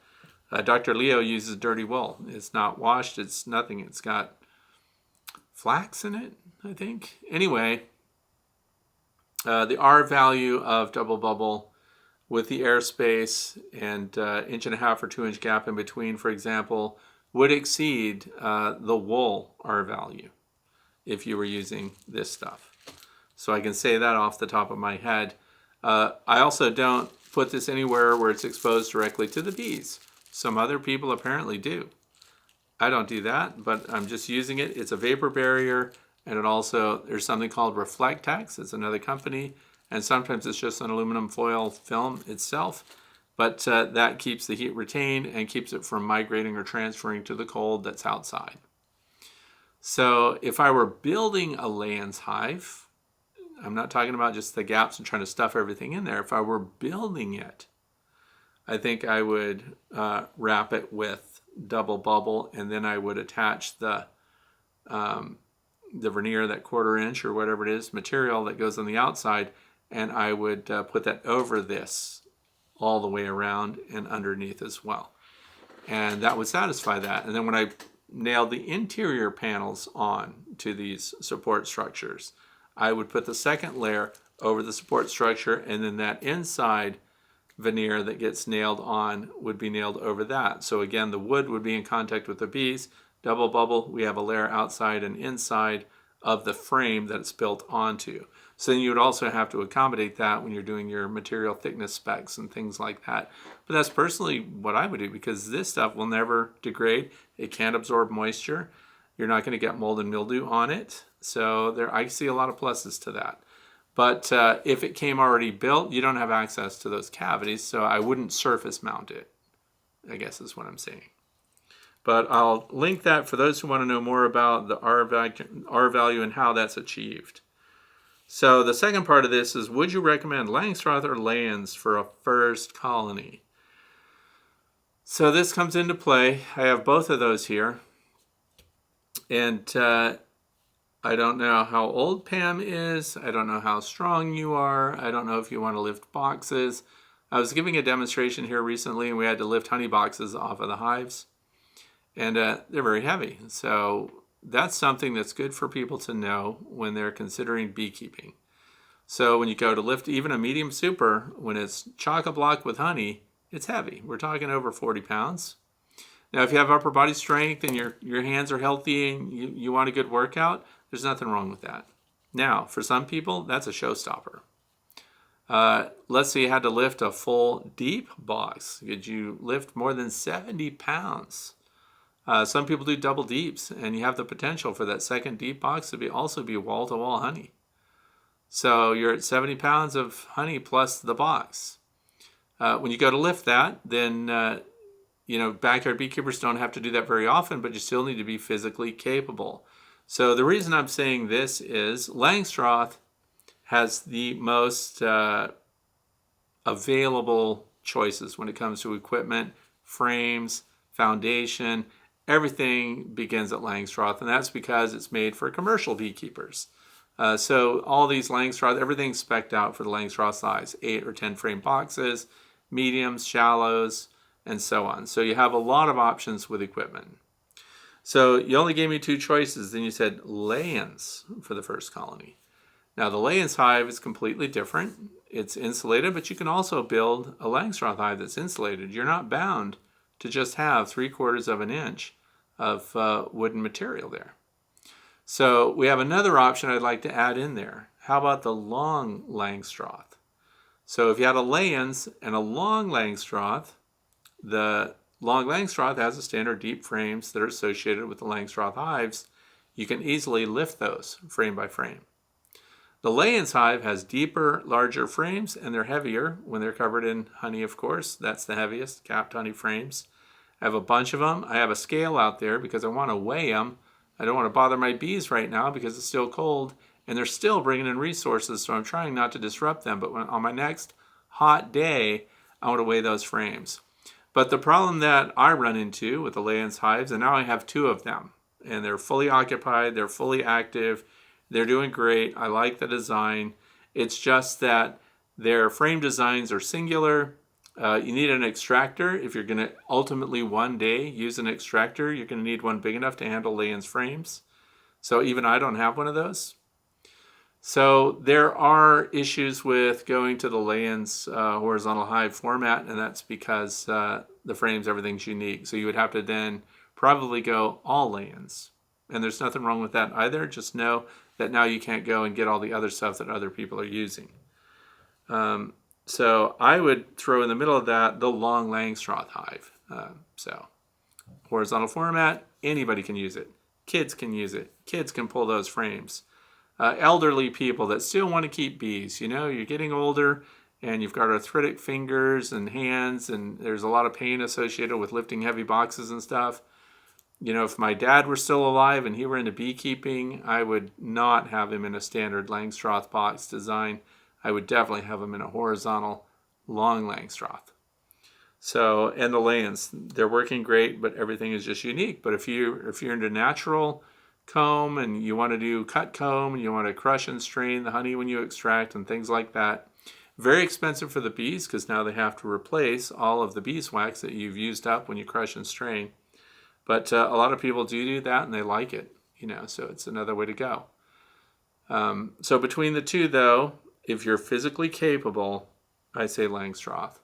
Dr. Leo uses dirty wool. It's not washed. It's nothing. It's got flax in it, I think. Anyway, the R value of double bubble with the airspace and 1.5 inch or 2 inch gap in between, for example, would exceed the wool R value if you were using this stuff. So I can say that off the top of my head. I also don't put this anywhere where it's exposed directly to the bees. Some other people apparently do. I don't do that, but I'm just using it. It's a vapor barrier, and it also, there's something called Reflectex. It's another company, and sometimes it's just an aluminum foil film itself, but that keeps the heat retained and keeps it from migrating or transferring to the cold that's outside. So if I were building a Layens hive, I'm not talking about just the gaps and trying to stuff everything in there. If I were building it, I think I would wrap it with double bubble, and then I would attach the veneer, that 1/4 inch or whatever it is, material that goes on the outside, and I would put that over this all the way around and underneath as well. And that would satisfy that. And then when I nailed the interior panels on to these support structures, I would put the second layer over the support structure, and then that inside veneer that gets nailed on would be nailed over that. So again, the wood would be in contact with the bees. Double bubble, we have a layer outside and inside of the frame that it's built onto. So then you would also have to accommodate that when you're doing your material thickness specs and things like that. But that's personally what I would do, because this stuff will never degrade. It can't absorb moisture. You're not going to get mold and mildew on it. So I see a lot of pluses to that. But if it came already built, you don't have access to those cavities, so I wouldn't surface mount it, I guess is what I'm saying. But I'll link that for those who want to know more about the R value and how that's achieved. So the second part of this is, would you recommend Langstroth or Layens for a first colony? So this comes into play. I have both of those here. And I don't know how old Pam is. I don't know how strong you are. I don't know if you want to lift boxes. I was giving a demonstration here recently, and we had to lift honey boxes off of the hives. And they're very heavy. So that's something that's good for people to know when they're considering beekeeping. So when you go to lift even a medium super, when it's chock-a-block with honey, it's heavy. We're talking over 40 pounds. Now, if you have upper body strength and your hands are healthy and you want a good workout, there's nothing wrong with that. Now, for some people, that's a showstopper. Let's say you had to lift a full deep box. Could you lift more than 70 pounds? Some people do double deeps, and you have the potential for that second deep box to also be wall-to-wall honey. So you're at 70 pounds of honey plus the box. When you go to lift that, then backyard beekeepers don't have to do that very often, but you still need to be physically capable. So the reason I'm saying this is Langstroth has the most available choices when it comes to equipment, frames, foundation. Everything begins at Langstroth, and that's because it's made for commercial beekeepers. So all these Langstroth, everything's spec'd out for the Langstroth size, 8 or 10 frame boxes, mediums, shallows, and so on. So you have a lot of options with equipment. So you only gave me two choices. Then you said lay-ins for the first colony. Now the lay-ins hive is completely different. It's insulated, but you can also build a Langstroth hive that's insulated. You're not bound to just have 3/4 of an inch of wooden material there. So we have another option I'd like to add in there. How about the long Langstroth? So if you had a lay-ins and a long Langstroth, the long Langstroth has the standard deep frames that are associated with the Langstroth hives. You can easily lift those frame by frame. The lay-ins hive has deeper, larger frames, and they're heavier when they're covered in honey, of course. That's the heaviest, capped honey frames. I have a bunch of them. I have a scale out there because I want to weigh them. I don't want to bother my bees right now because it's still cold, and they're still bringing in resources, so I'm trying not to disrupt them. But on my next hot day, I want to weigh those frames. But the problem that I run into with the lay-ins hives, and now I have two of them, and they're fully occupied, they're fully active, they're doing great. I like the design. It's just that their frame designs are singular. You need an extractor. If you're going to ultimately one day use an extractor, you're going to need one big enough to handle lay-ins frames. So even I don't have one of those. So there are issues with going to the lay-ins horizontal hive format, and that's because the frames, everything's unique. So you would have to then probably go all lay-ins. And there's nothing wrong with that either. Just know that now you can't go and get all the other stuff that other people are using. So I would throw in the middle of that the long Langstroth hive. So horizontal format, anybody can use it. Kids can use it. Kids can pull those frames. Elderly people that still want to keep bees. You know, you're getting older and you've got arthritic fingers and hands, and there's a lot of pain associated with lifting heavy boxes and stuff. You know, if my dad were still alive and he were into beekeeping, I would not have him in a standard Langstroth box design. I would definitely have him in a horizontal long Langstroth. So, and the lay-ins, they're working great, but everything is just unique. But if you're into natural comb and you want to do cut comb and you want to crush and strain the honey when you extract and things like that, very expensive for the bees because now they have to replace all of the beeswax that you've used up when you crush and strain. But a lot of people do that and they like it, you know, so it's another way to go. So between the two, though, if you're physically capable, I say Langstroth.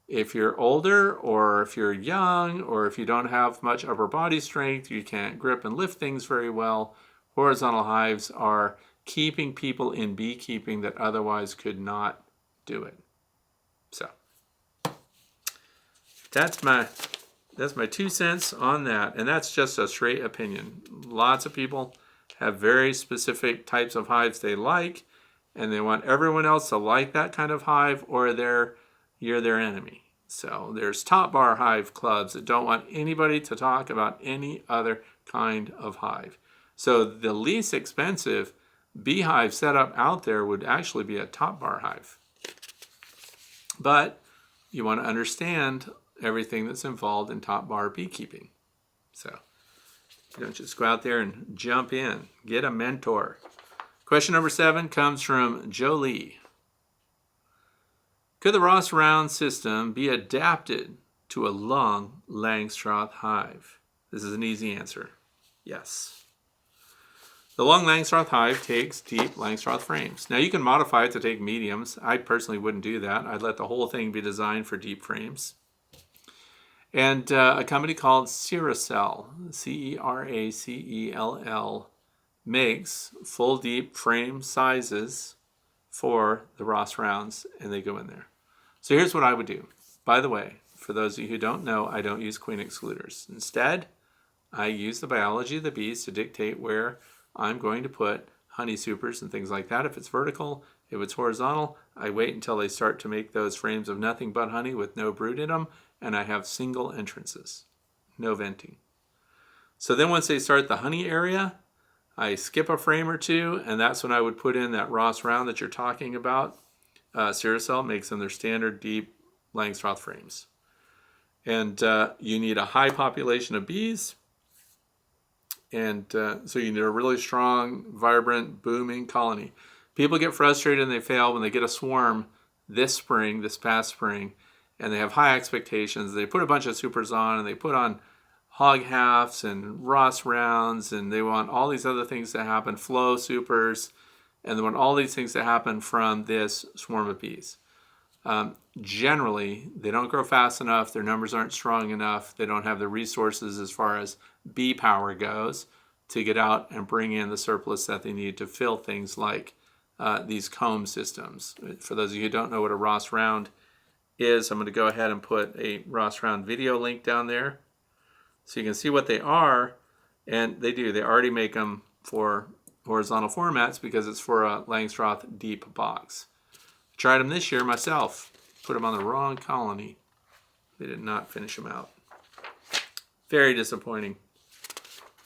If you're older or if you're young or if you don't have much upper body strength, you can't grip and lift things very well, horizontal hives are keeping people in beekeeping that otherwise could not do it. So that's my 2 cents on that, and that's just a straight opinion. Lots of people have very specific types of hives they like, and they want everyone else to like that kind of hive, or you're their enemy. So there's top bar hive clubs that don't want anybody to talk about any other kind of hive. So the least expensive beehive setup out there would actually be a top bar hive. But you want to understand everything that's involved in top bar beekeeping. So you don't just go out there and jump in. Get a mentor. Question number 7 comes from Jolie. Could the Ross round system be adapted to a long Langstroth hive? This is an easy answer. Yes. The long Langstroth hive takes deep Langstroth frames. Now you can modify it to take mediums. I personally wouldn't do that. I'd let the whole thing be designed for deep frames. And a company called Ceracell, Ceracell, makes full deep frame sizes for the Ross rounds, and they go in there. So here's what I would do. By the way, for those of you who don't know, I don't use queen excluders. Instead, I use the biology of the bees to dictate where I'm going to put honey supers and things like that. If it's vertical, if it's horizontal, I wait until they start to make those frames of nothing but honey with no brood in them, and I have single entrances, no venting. So then once they start the honey area, I skip a frame or two, and that's when I would put in that Ross round that you're talking about. Ceracell makes them their standard deep Langstroth frames. And you need a high population of bees, and so you need a really strong, vibrant, booming colony. People get frustrated and they fail when they get a swarm this past spring, and they have high expectations. They put a bunch of supers on, and they put on hog halves and Ross rounds, and they want all these other things to happen, flow supers, and they want all these things to happen from this swarm of bees. Generally, they don't grow fast enough, their numbers aren't strong enough, they don't have the resources as far as bee power goes to get out and bring in the surplus that they need to fill things like these comb systems. For those of you who don't know what a Ross round is, I'm going to go ahead and put a Ross round video link down there so you can see what they are. And they already make them for horizontal formats because it's for a Langstroth deep box. I tried them this year myself, put them on the wrong colony. They did not finish them out. Very disappointing.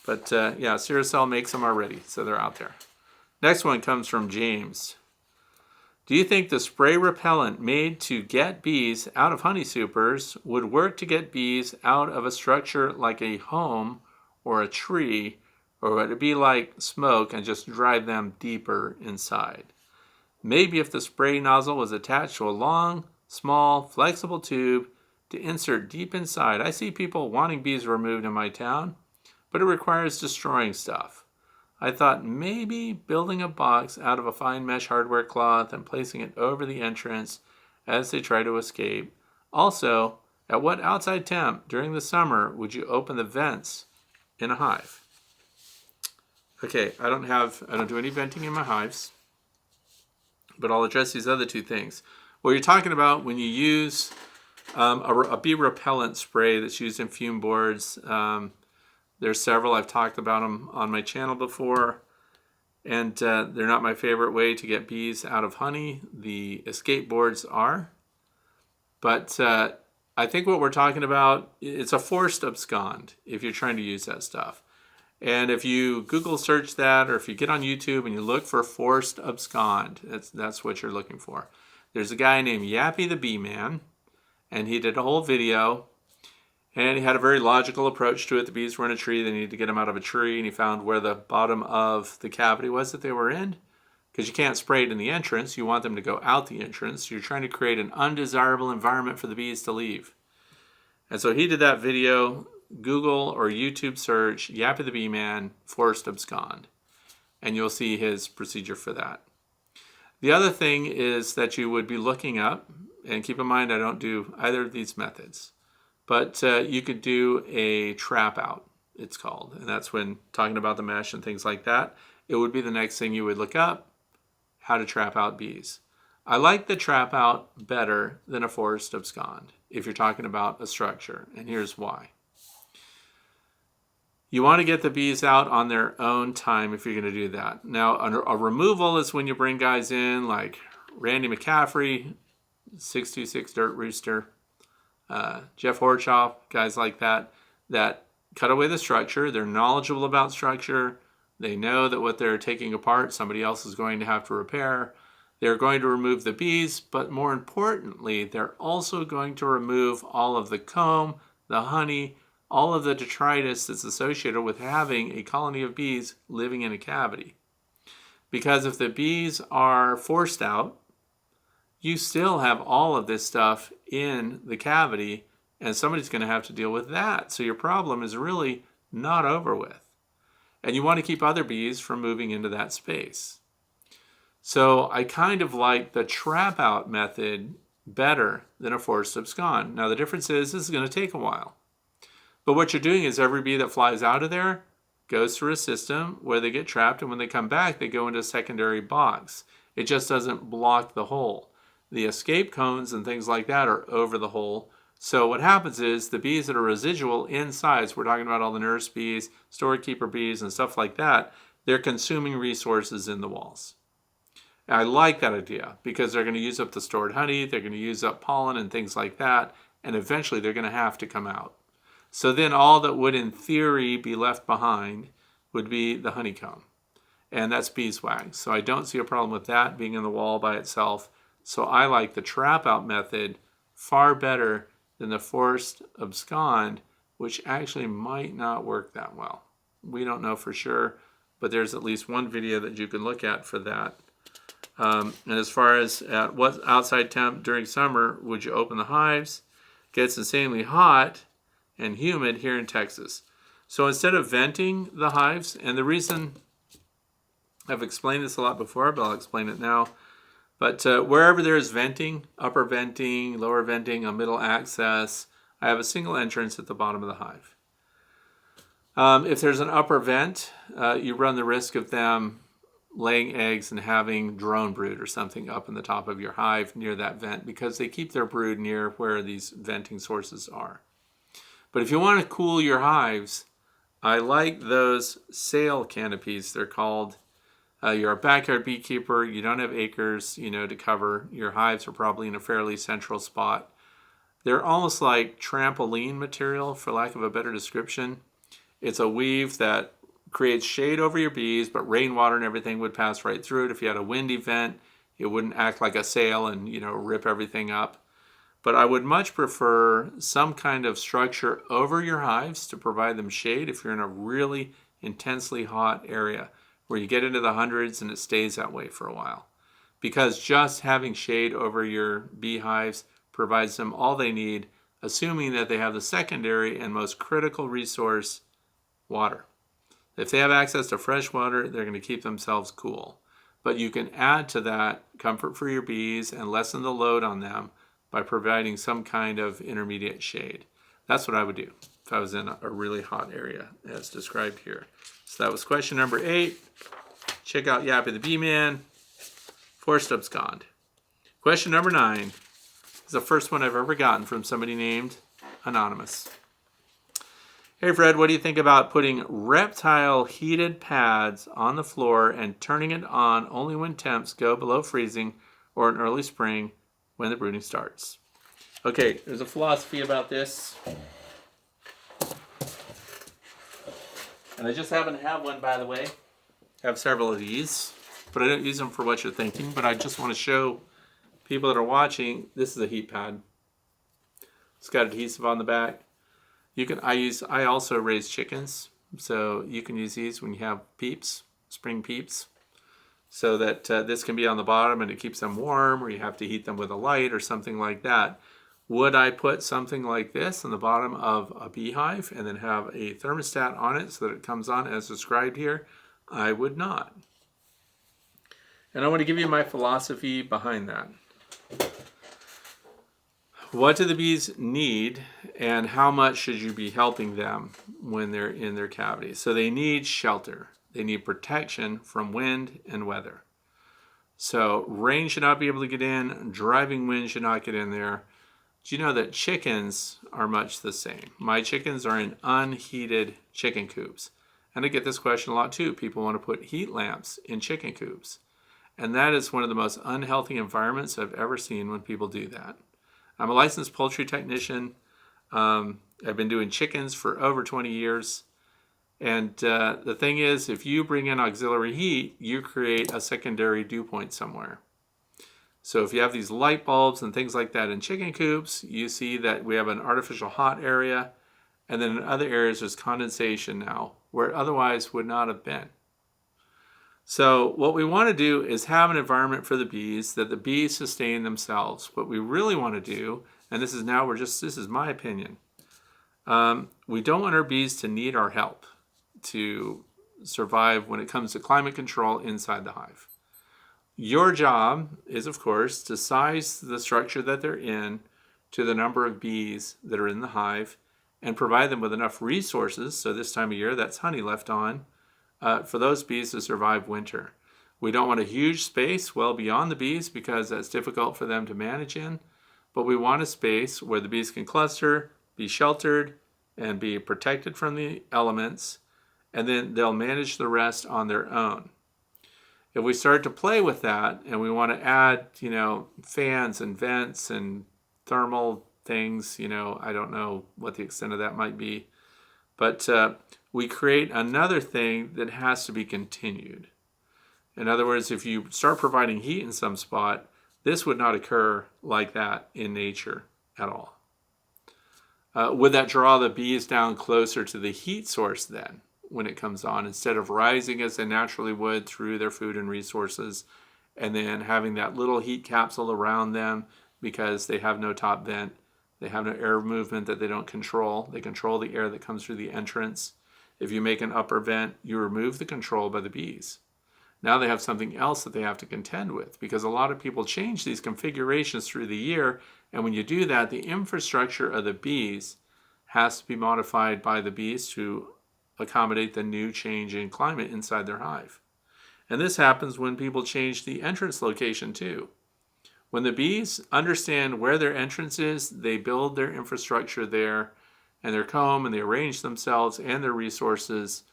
But yeah, Ciracell makes them already, so they're out there. Next one comes from James. Do you think the spray repellent made to get bees out of honey supers would work to get bees out of a structure like a home or a tree, or would it be like smoke and just drive them deeper inside? Maybe if the spray nozzle was attached to a long, small, flexible tube to insert deep inside. I see people wanting bees removed in my town, but it requires destroying stuff. I thought maybe building a box out of a fine mesh hardware cloth and placing it over the entrance as they try to escape. Also, at what outside temp during the summer would you open the vents in a hive? Okay, I don't do any venting in my hives, but I'll address these other two things. What you're talking about when you use a bee repellent spray that's used in fume boards. There's several. I've talked about them on my channel before, and they're not my favorite way to get bees out of honey. The escape boards are. But I think what we're talking about, it's a forced abscond if you're trying to use that stuff. And if you Google search that, or if you get on YouTube and you look for forced abscond, that's what you're looking for. There's a guy named Yappy the Bee Man, and he did a whole video. And he had a very logical approach to it. The bees were in a tree. They needed to get them out of a tree. And he found where the bottom of the cavity was that they were in. Because you can't spray it in the entrance. You want them to go out the entrance. You're trying to create an undesirable environment for the bees to leave. And so he did that video. Google or YouTube search Yappy the Bee Man forced abscond. And you'll see his procedure for that. The other thing is that you would be looking up. And keep in mind, I don't do either of these methods. But you could do a trap out, it's called. And that's when talking about the mesh and things like that, it would be the next thing you would look up, how to trap out bees. I like the trap out better than a forced abscond if you're talking about a structure. And here's why. You want to get the bees out on their own time if you're going to do that. Now, a removal is when you bring guys in like Randy McCaffrey, 626 Dirt Rooster, Jeff Horchoff, guys like that cut away the structure. They're knowledgeable about structure. They know that what they're taking apart, somebody else is going to have to repair. They're going to remove the bees, but more importantly, they're also going to remove all of the comb, the honey, all of the detritus that's associated with having a colony of bees living in a cavity. Because if the bees are forced out, you still have all of this stuff in the cavity, and somebody's going to have to deal with that. So your problem is really not over with. And you want to keep other bees from moving into that space. So I kind of like the trap out method better than a forced abscond. Now the difference is this is going to take a while. But what you're doing is every bee that flies out of there goes through a system where they get trapped, and when they come back, they go into a secondary box. It just doesn't block the hole. The escape cones and things like that are over the hole. So what happens is the bees that are residual inside, so we're talking about all the nurse bees, storekeeper bees, and stuff like that, they're consuming resources in the walls. And I like that idea because they're going to use up the stored honey, they're going to use up pollen and things like that, and eventually they're going to have to come out. So then all that would in theory be left behind would be the honeycomb. And that's beeswax. So I don't see a problem with that being in the wall by itself. So I like the trap out method far better than the forced abscond, which actually might not work that well. We don't know for sure, but there's at least one video that you can look at for that. And as far as at what outside temp during summer would you open the hives? It gets insanely hot, and humid here in Texas. So instead of venting the hives, and the reason, I've explained this a lot before, but I'll explain it now. But wherever there is venting, upper venting, lower venting, a middle access, I have a single entrance at the bottom of the hive. If there's an upper vent, you run the risk of them laying eggs and having drone brood or something up in the top of your hive near that vent, because they keep their brood near where these venting sources are. But if you want to cool your hives, I like those sail canopies, they're called. You're a backyard beekeeper, you don't have acres, to cover. Your hives are probably in a fairly central spot. They're almost like trampoline material, for lack of a better description. It's a weave that creates shade over your bees, but rainwater and everything would pass right through it. If you had a wind event, it wouldn't act like a sail and, rip everything up. But I would much prefer some kind of structure over your hives to provide them shade if you're in a really intensely hot area where you get into the hundreds and it stays that way for a while. Because just having shade over your beehives provides them all they need, assuming that they have the secondary and most critical resource, water. If they have access to fresh water, they're going to keep themselves cool. But you can add to that comfort for your bees and lessen the load on them by providing some kind of intermediate shade. That's what I would do if I was in a really hot area, as described here. So that was question number 8. Check out Yappy the Bee Man. Forced abscond. Question number 9 is the first one I've ever gotten from somebody named Anonymous. Hey Fred, what do you think about putting reptile heated pads on the floor and turning it on only when temps go below freezing or in early spring when the brooding starts? Okay, there's a philosophy about this. And I just happen to have one, by the way. I have several of these, but I don't use them for what you're thinking. But I just want to show people that are watching, this is a heat pad. It's got adhesive on the back. I also raise chickens, so you can use these when you have peeps, spring peeps, so that this can be on the bottom and it keeps them warm, or you have to heat them with a light or something like that. Would I put something like this on the bottom of a beehive and then have a thermostat on it so that it comes on as described here? I would not. And I want to give you my philosophy behind that. What do the bees need, and how much should you be helping them when they're in their cavities? So they need shelter. They need protection from wind and weather. So rain should not be able to get in. Driving wind should not get in there. Do you know that chickens are much the same? My chickens are in unheated chicken coops. And I get this question a lot too. People want to put heat lamps in chicken coops. And that is one of the most unhealthy environments I've ever seen when people do that. I'm a licensed poultry technician. I've been doing chickens for over 20 years. And the thing is, if you bring in auxiliary heat, you create a secondary dew point somewhere. So if you have these light bulbs and things like that in chicken coops, you see that we have an artificial hot area. And then in other areas, there's condensation now, where it otherwise would not have been. So what we want to do is have an environment for the bees that the bees sustain themselves. What we really want to do, and this is my opinion, we don't want our bees to need our help to survive when it comes to climate control inside the hive. Your job is, of course, to size the structure that they're in to the number of bees that are in the hive and provide them with enough resources, so this time of year that's honey left on, for those bees to survive winter. We don't want a huge space well beyond the bees because that's difficult for them to manage in, but we want a space where the bees can cluster, be sheltered, and be protected from the elements, and then they'll manage the rest on their own. If we start to play with that and we want to add, fans and vents and thermal things, I don't know what the extent of that might be, but we create another thing that has to be continued. In other words, if you start providing heat in some spot, this would not occur like that in nature at all. Would that draw the bees down closer to the heat source then when it comes on, instead of rising as they naturally would through their food and resources and then having that little heat capsule around them because they have no top vent? They have no air movement that they don't control. They control the air that comes through the entrance. If you make an upper vent, you remove the control by the bees. Now they have something else that they have to contend with, because a lot of people change these configurations through the year, and when you do that, the infrastructure of the bees has to be modified by the bees to accommodate the new change in climate inside their hive. And this happens when people change the entrance location too. When the bees understand where their entrance is, they build their infrastructure there and their comb, and they arrange themselves and their resources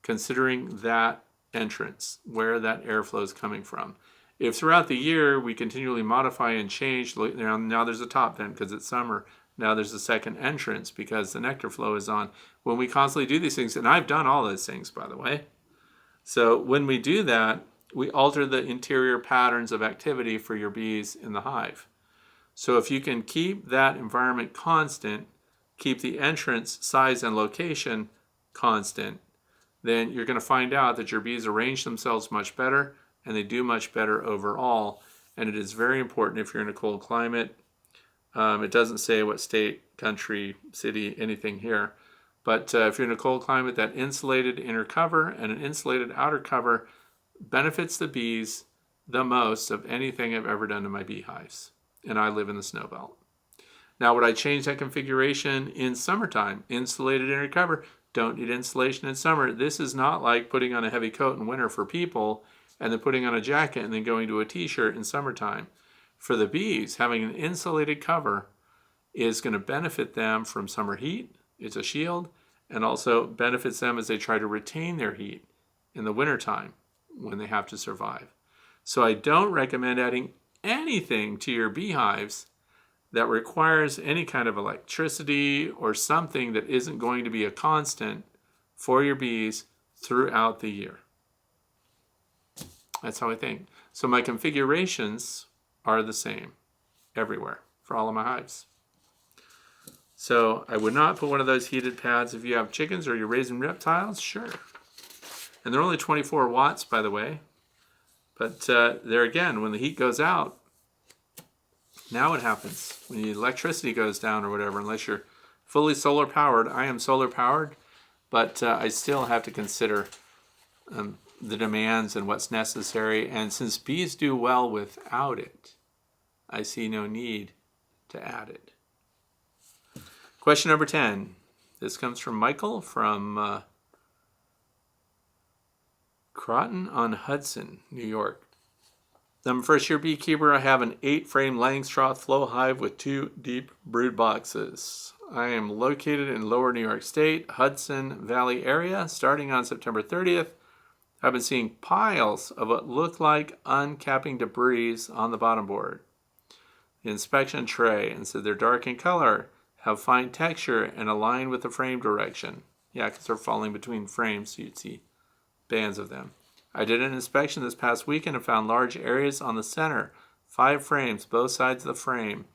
considering that entrance, where that airflow is coming from. If throughout the year we continually modify and change, now there's a top vent because it's summer, now there's a second entrance because the nectar flow is on. When we constantly do these things, and I've done all those things, by the way. So when we do that, we alter the interior patterns of activity for your bees in the hive. So if you can keep that environment constant, keep the entrance size and location constant, then you're going to find out that your bees arrange themselves much better and they do much better overall. And it is very important if you're in a cold climate. It doesn't say what state, country, city, anything here. But if you're in a cold climate, that insulated inner cover and an insulated outer cover benefits the bees the most of anything I've ever done to my beehives. And I live in the snow belt. Now, would I change that configuration in summertime? Insulated inner cover, don't need insulation in summer. This is not like putting on a heavy coat in winter for people and then putting on a jacket and then going to a t-shirt in summertime. For the bees, having an insulated cover is going to benefit them from summer heat. It's a shield, and also benefits them as they try to retain their heat in the wintertime when they have to survive. So I don't recommend adding anything to your beehives that requires any kind of electricity or something that isn't going to be a constant for your bees throughout the year. That's how I think. So my configurations are the same everywhere for all of my hives. So I would not put one of those heated pads if you have chickens or you're raising reptiles, sure. And they're only 24 watts, by the way. But there again, when the heat goes out, now what happens? When the electricity goes down or whatever, unless you're fully solar powered. I am solar powered, but I still have to consider the demands and what's necessary. And since bees do well without it, I see no need to add it. Question number 10. This comes from Michael from Croton-on-Hudson, New York. I'm a first-year beekeeper. I have an 8-frame Langstroth flow hive with 2 deep brood boxes. I am located in lower New York State, Hudson Valley area. Starting on September 30th, I've been seeing piles of what look like uncapping debris on the bottom board. The inspection tray, and so they're dark in color, have fine texture, and align with the frame direction. Yeah, because they're falling between frames, so you'd see bands of them. I did an inspection this past weekend and found large areas on the center, 5 frames, both sides of the frame.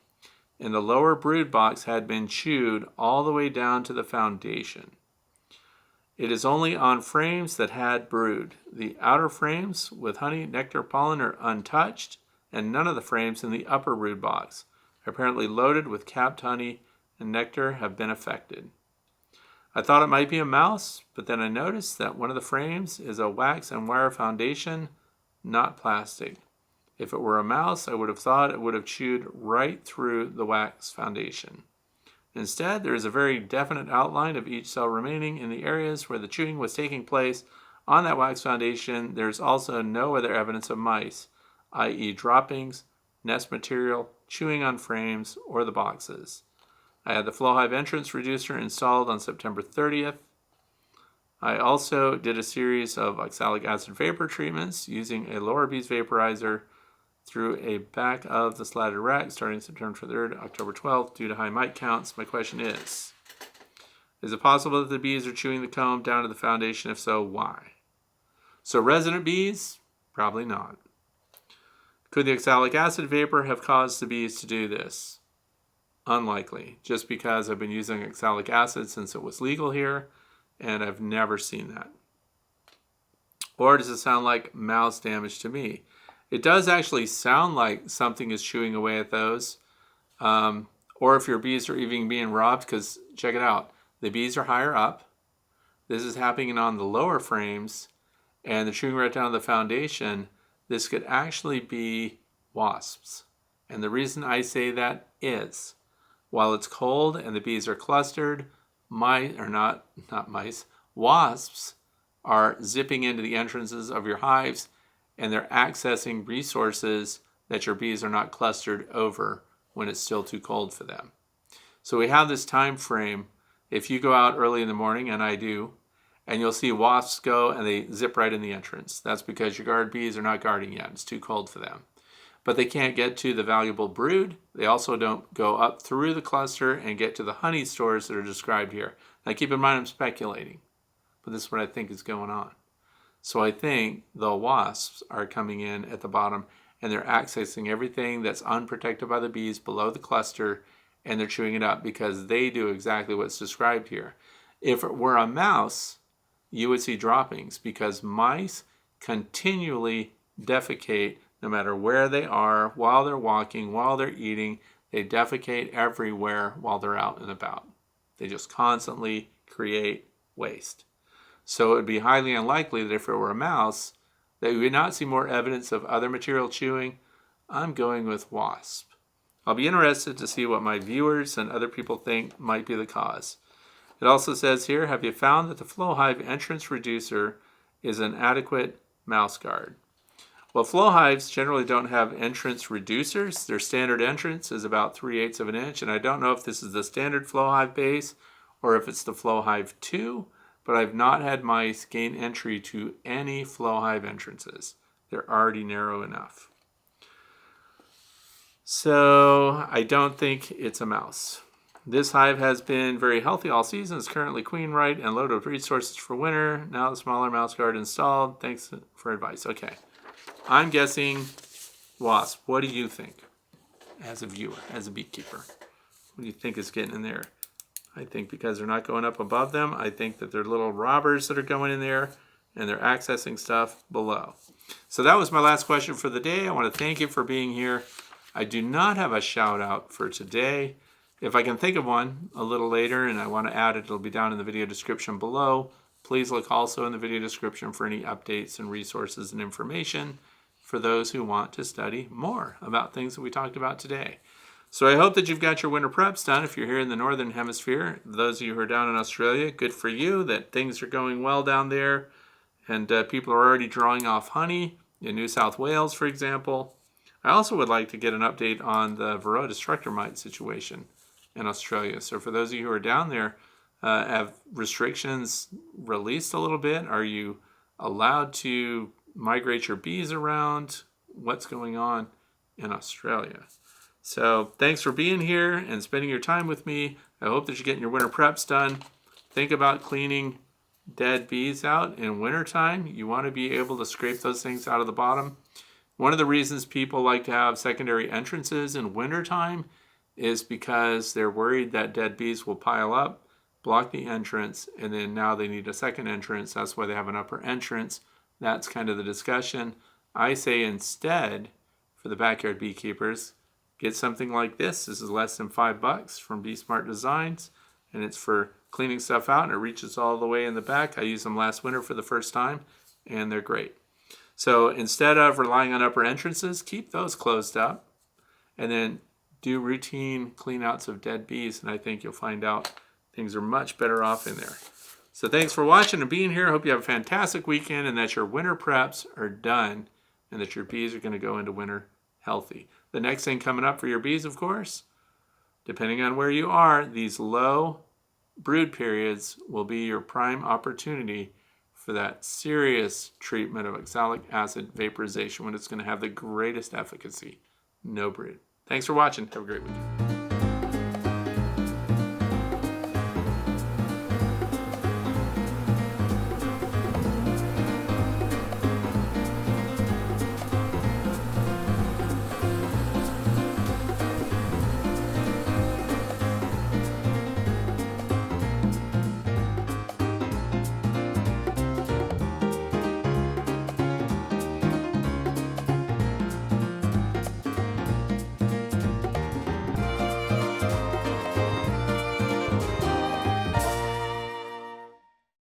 And the lower brood box had been chewed all the way down to the foundation. It is only on frames that had brood. The outer frames with honey, nectar, pollen are untouched, and none of the frames in the upper brood box, apparently loaded with capped honey and nectar, have been affected. I thought it might be a mouse, but then I noticed that one of the frames is a wax and wire foundation, not plastic. If it were a mouse, I would have thought it would have chewed right through the wax foundation. Instead, there is a very definite outline of each cell remaining in the areas where the chewing was taking place. On that wax foundation, there's also no other evidence of mice, i.e. droppings, nest material, chewing on frames, or the boxes. I had the flow hive entrance reducer installed on September 30th. I also did a series of oxalic acid vapor treatments using a lower bees vaporizer through a back of the slatted rack starting September 3rd, October 12th due to high mite counts. My question is it possible that the bees are chewing the comb down to the foundation? If so, why? So resident bees? Probably not. Could the oxalic acid vapor have caused the bees to do this? Unlikely, just because I've been using oxalic acid since it was legal here, and I've never seen that. Or does it sound like mouse damage to me? It does actually sound like something is chewing away at those. or if your bees are even being robbed, because check it out, the bees are higher up. This is happening on the lower frames, and they're chewing right down the foundation. This could actually be wasps. And the reason I say that is, while it's cold and the bees are clustered, wasps are zipping into the entrances of your hives, and they're accessing resources that your bees are not clustered over when it's still too cold for them. So we have this time frame. If you go out early in the morning, and I do, and you'll see wasps go and they zip right in the entrance. That's because your guard bees are not guarding yet. It's too cold for them. But they can't get to the valuable brood. They also don't go up through the cluster and get to the honey stores that are described here. Now keep in mind I'm speculating, but this is what I think is going on. So I think the wasps are coming in at the bottom and they're accessing everything that's unprotected by the bees below the cluster, and they're chewing it up because they do exactly what's described here. If it were a mouse, you would see droppings because mice continually defecate no matter where they are, while they're walking, while they're eating. They defecate everywhere while they're out and about. They just constantly create waste. So it would be highly unlikely that if it were a mouse, that we would not see more evidence of other material chewing. I'm going with wasp. I'll be interested to see what my viewers and other people think might be the cause. It also says here, have you found that the flow hive entrance reducer is an adequate mouse guard? Well, flow hives generally don't have entrance reducers. Their standard entrance is about 3/8 of an inch, and I don't know if this is the standard flow hive base or if it's the flow hive 2, but I've not had mice gain entry to any flow hive entrances. They're already narrow enough. So I don't think it's a mouse. This hive has been very healthy all season. It's currently queen right and loaded with resources for winter. Now the smaller mouse guard installed. Thanks for advice. Okay. I'm guessing wasp. What do you think as a viewer, as a beekeeper? What do you think is getting in there? I think because they're not going up above them, I think that they're little robbers that are going in there and they're accessing stuff below. So that was my last question for the day. I want to thank you for being here. I do not have a shout out for today. If I can think of one a little later and I want to add it, it'll be down in the video description below. Please look also in the video description for any updates and resources and information for those who want to study more about things that we talked about today. So I hope that you've got your winter preps done if you're here in the Northern Hemisphere. Those of you who are down in Australia, good for you that things are going well down there and people are already drawing off honey in New South Wales, for example. I also would like to get an update on the Varroa destructor mite situation in Australia. So for those of you who are down there, have restrictions released a little bit? Are you allowed to migrate your bees around? What's going on in Australia? So thanks for being here and spending your time with me. I hope that you're getting your winter preps done. Think about cleaning dead bees out in wintertime. You want to be able to scrape those things out of the bottom. One of the reasons people like to have secondary entrances in wintertime is because they're worried that dead bees will pile up, block the entrance, and then now they need a second entrance. That's why they have an upper entrance. That's kind of the discussion. I say instead, for the backyard beekeepers, get something like this. This is less than $5 from Bee Smart Designs, and it's for cleaning stuff out, and it reaches all the way in the back. I used them last winter for the first time, and they're great. So instead of relying on upper entrances, keep those closed up, and then do routine cleanouts of dead bees, and I think you'll find out things are much better off in there. So thanks for watching and being here. I hope you have a fantastic weekend and that your winter preps are done and that your bees are going to go into winter healthy. The next thing coming up for your bees, of course, depending on where you are, these low brood periods will be your prime opportunity for that serious treatment of oxalic acid vaporization when it's going to have the greatest efficacy. No brood. Thanks for watching. Have a great weekend.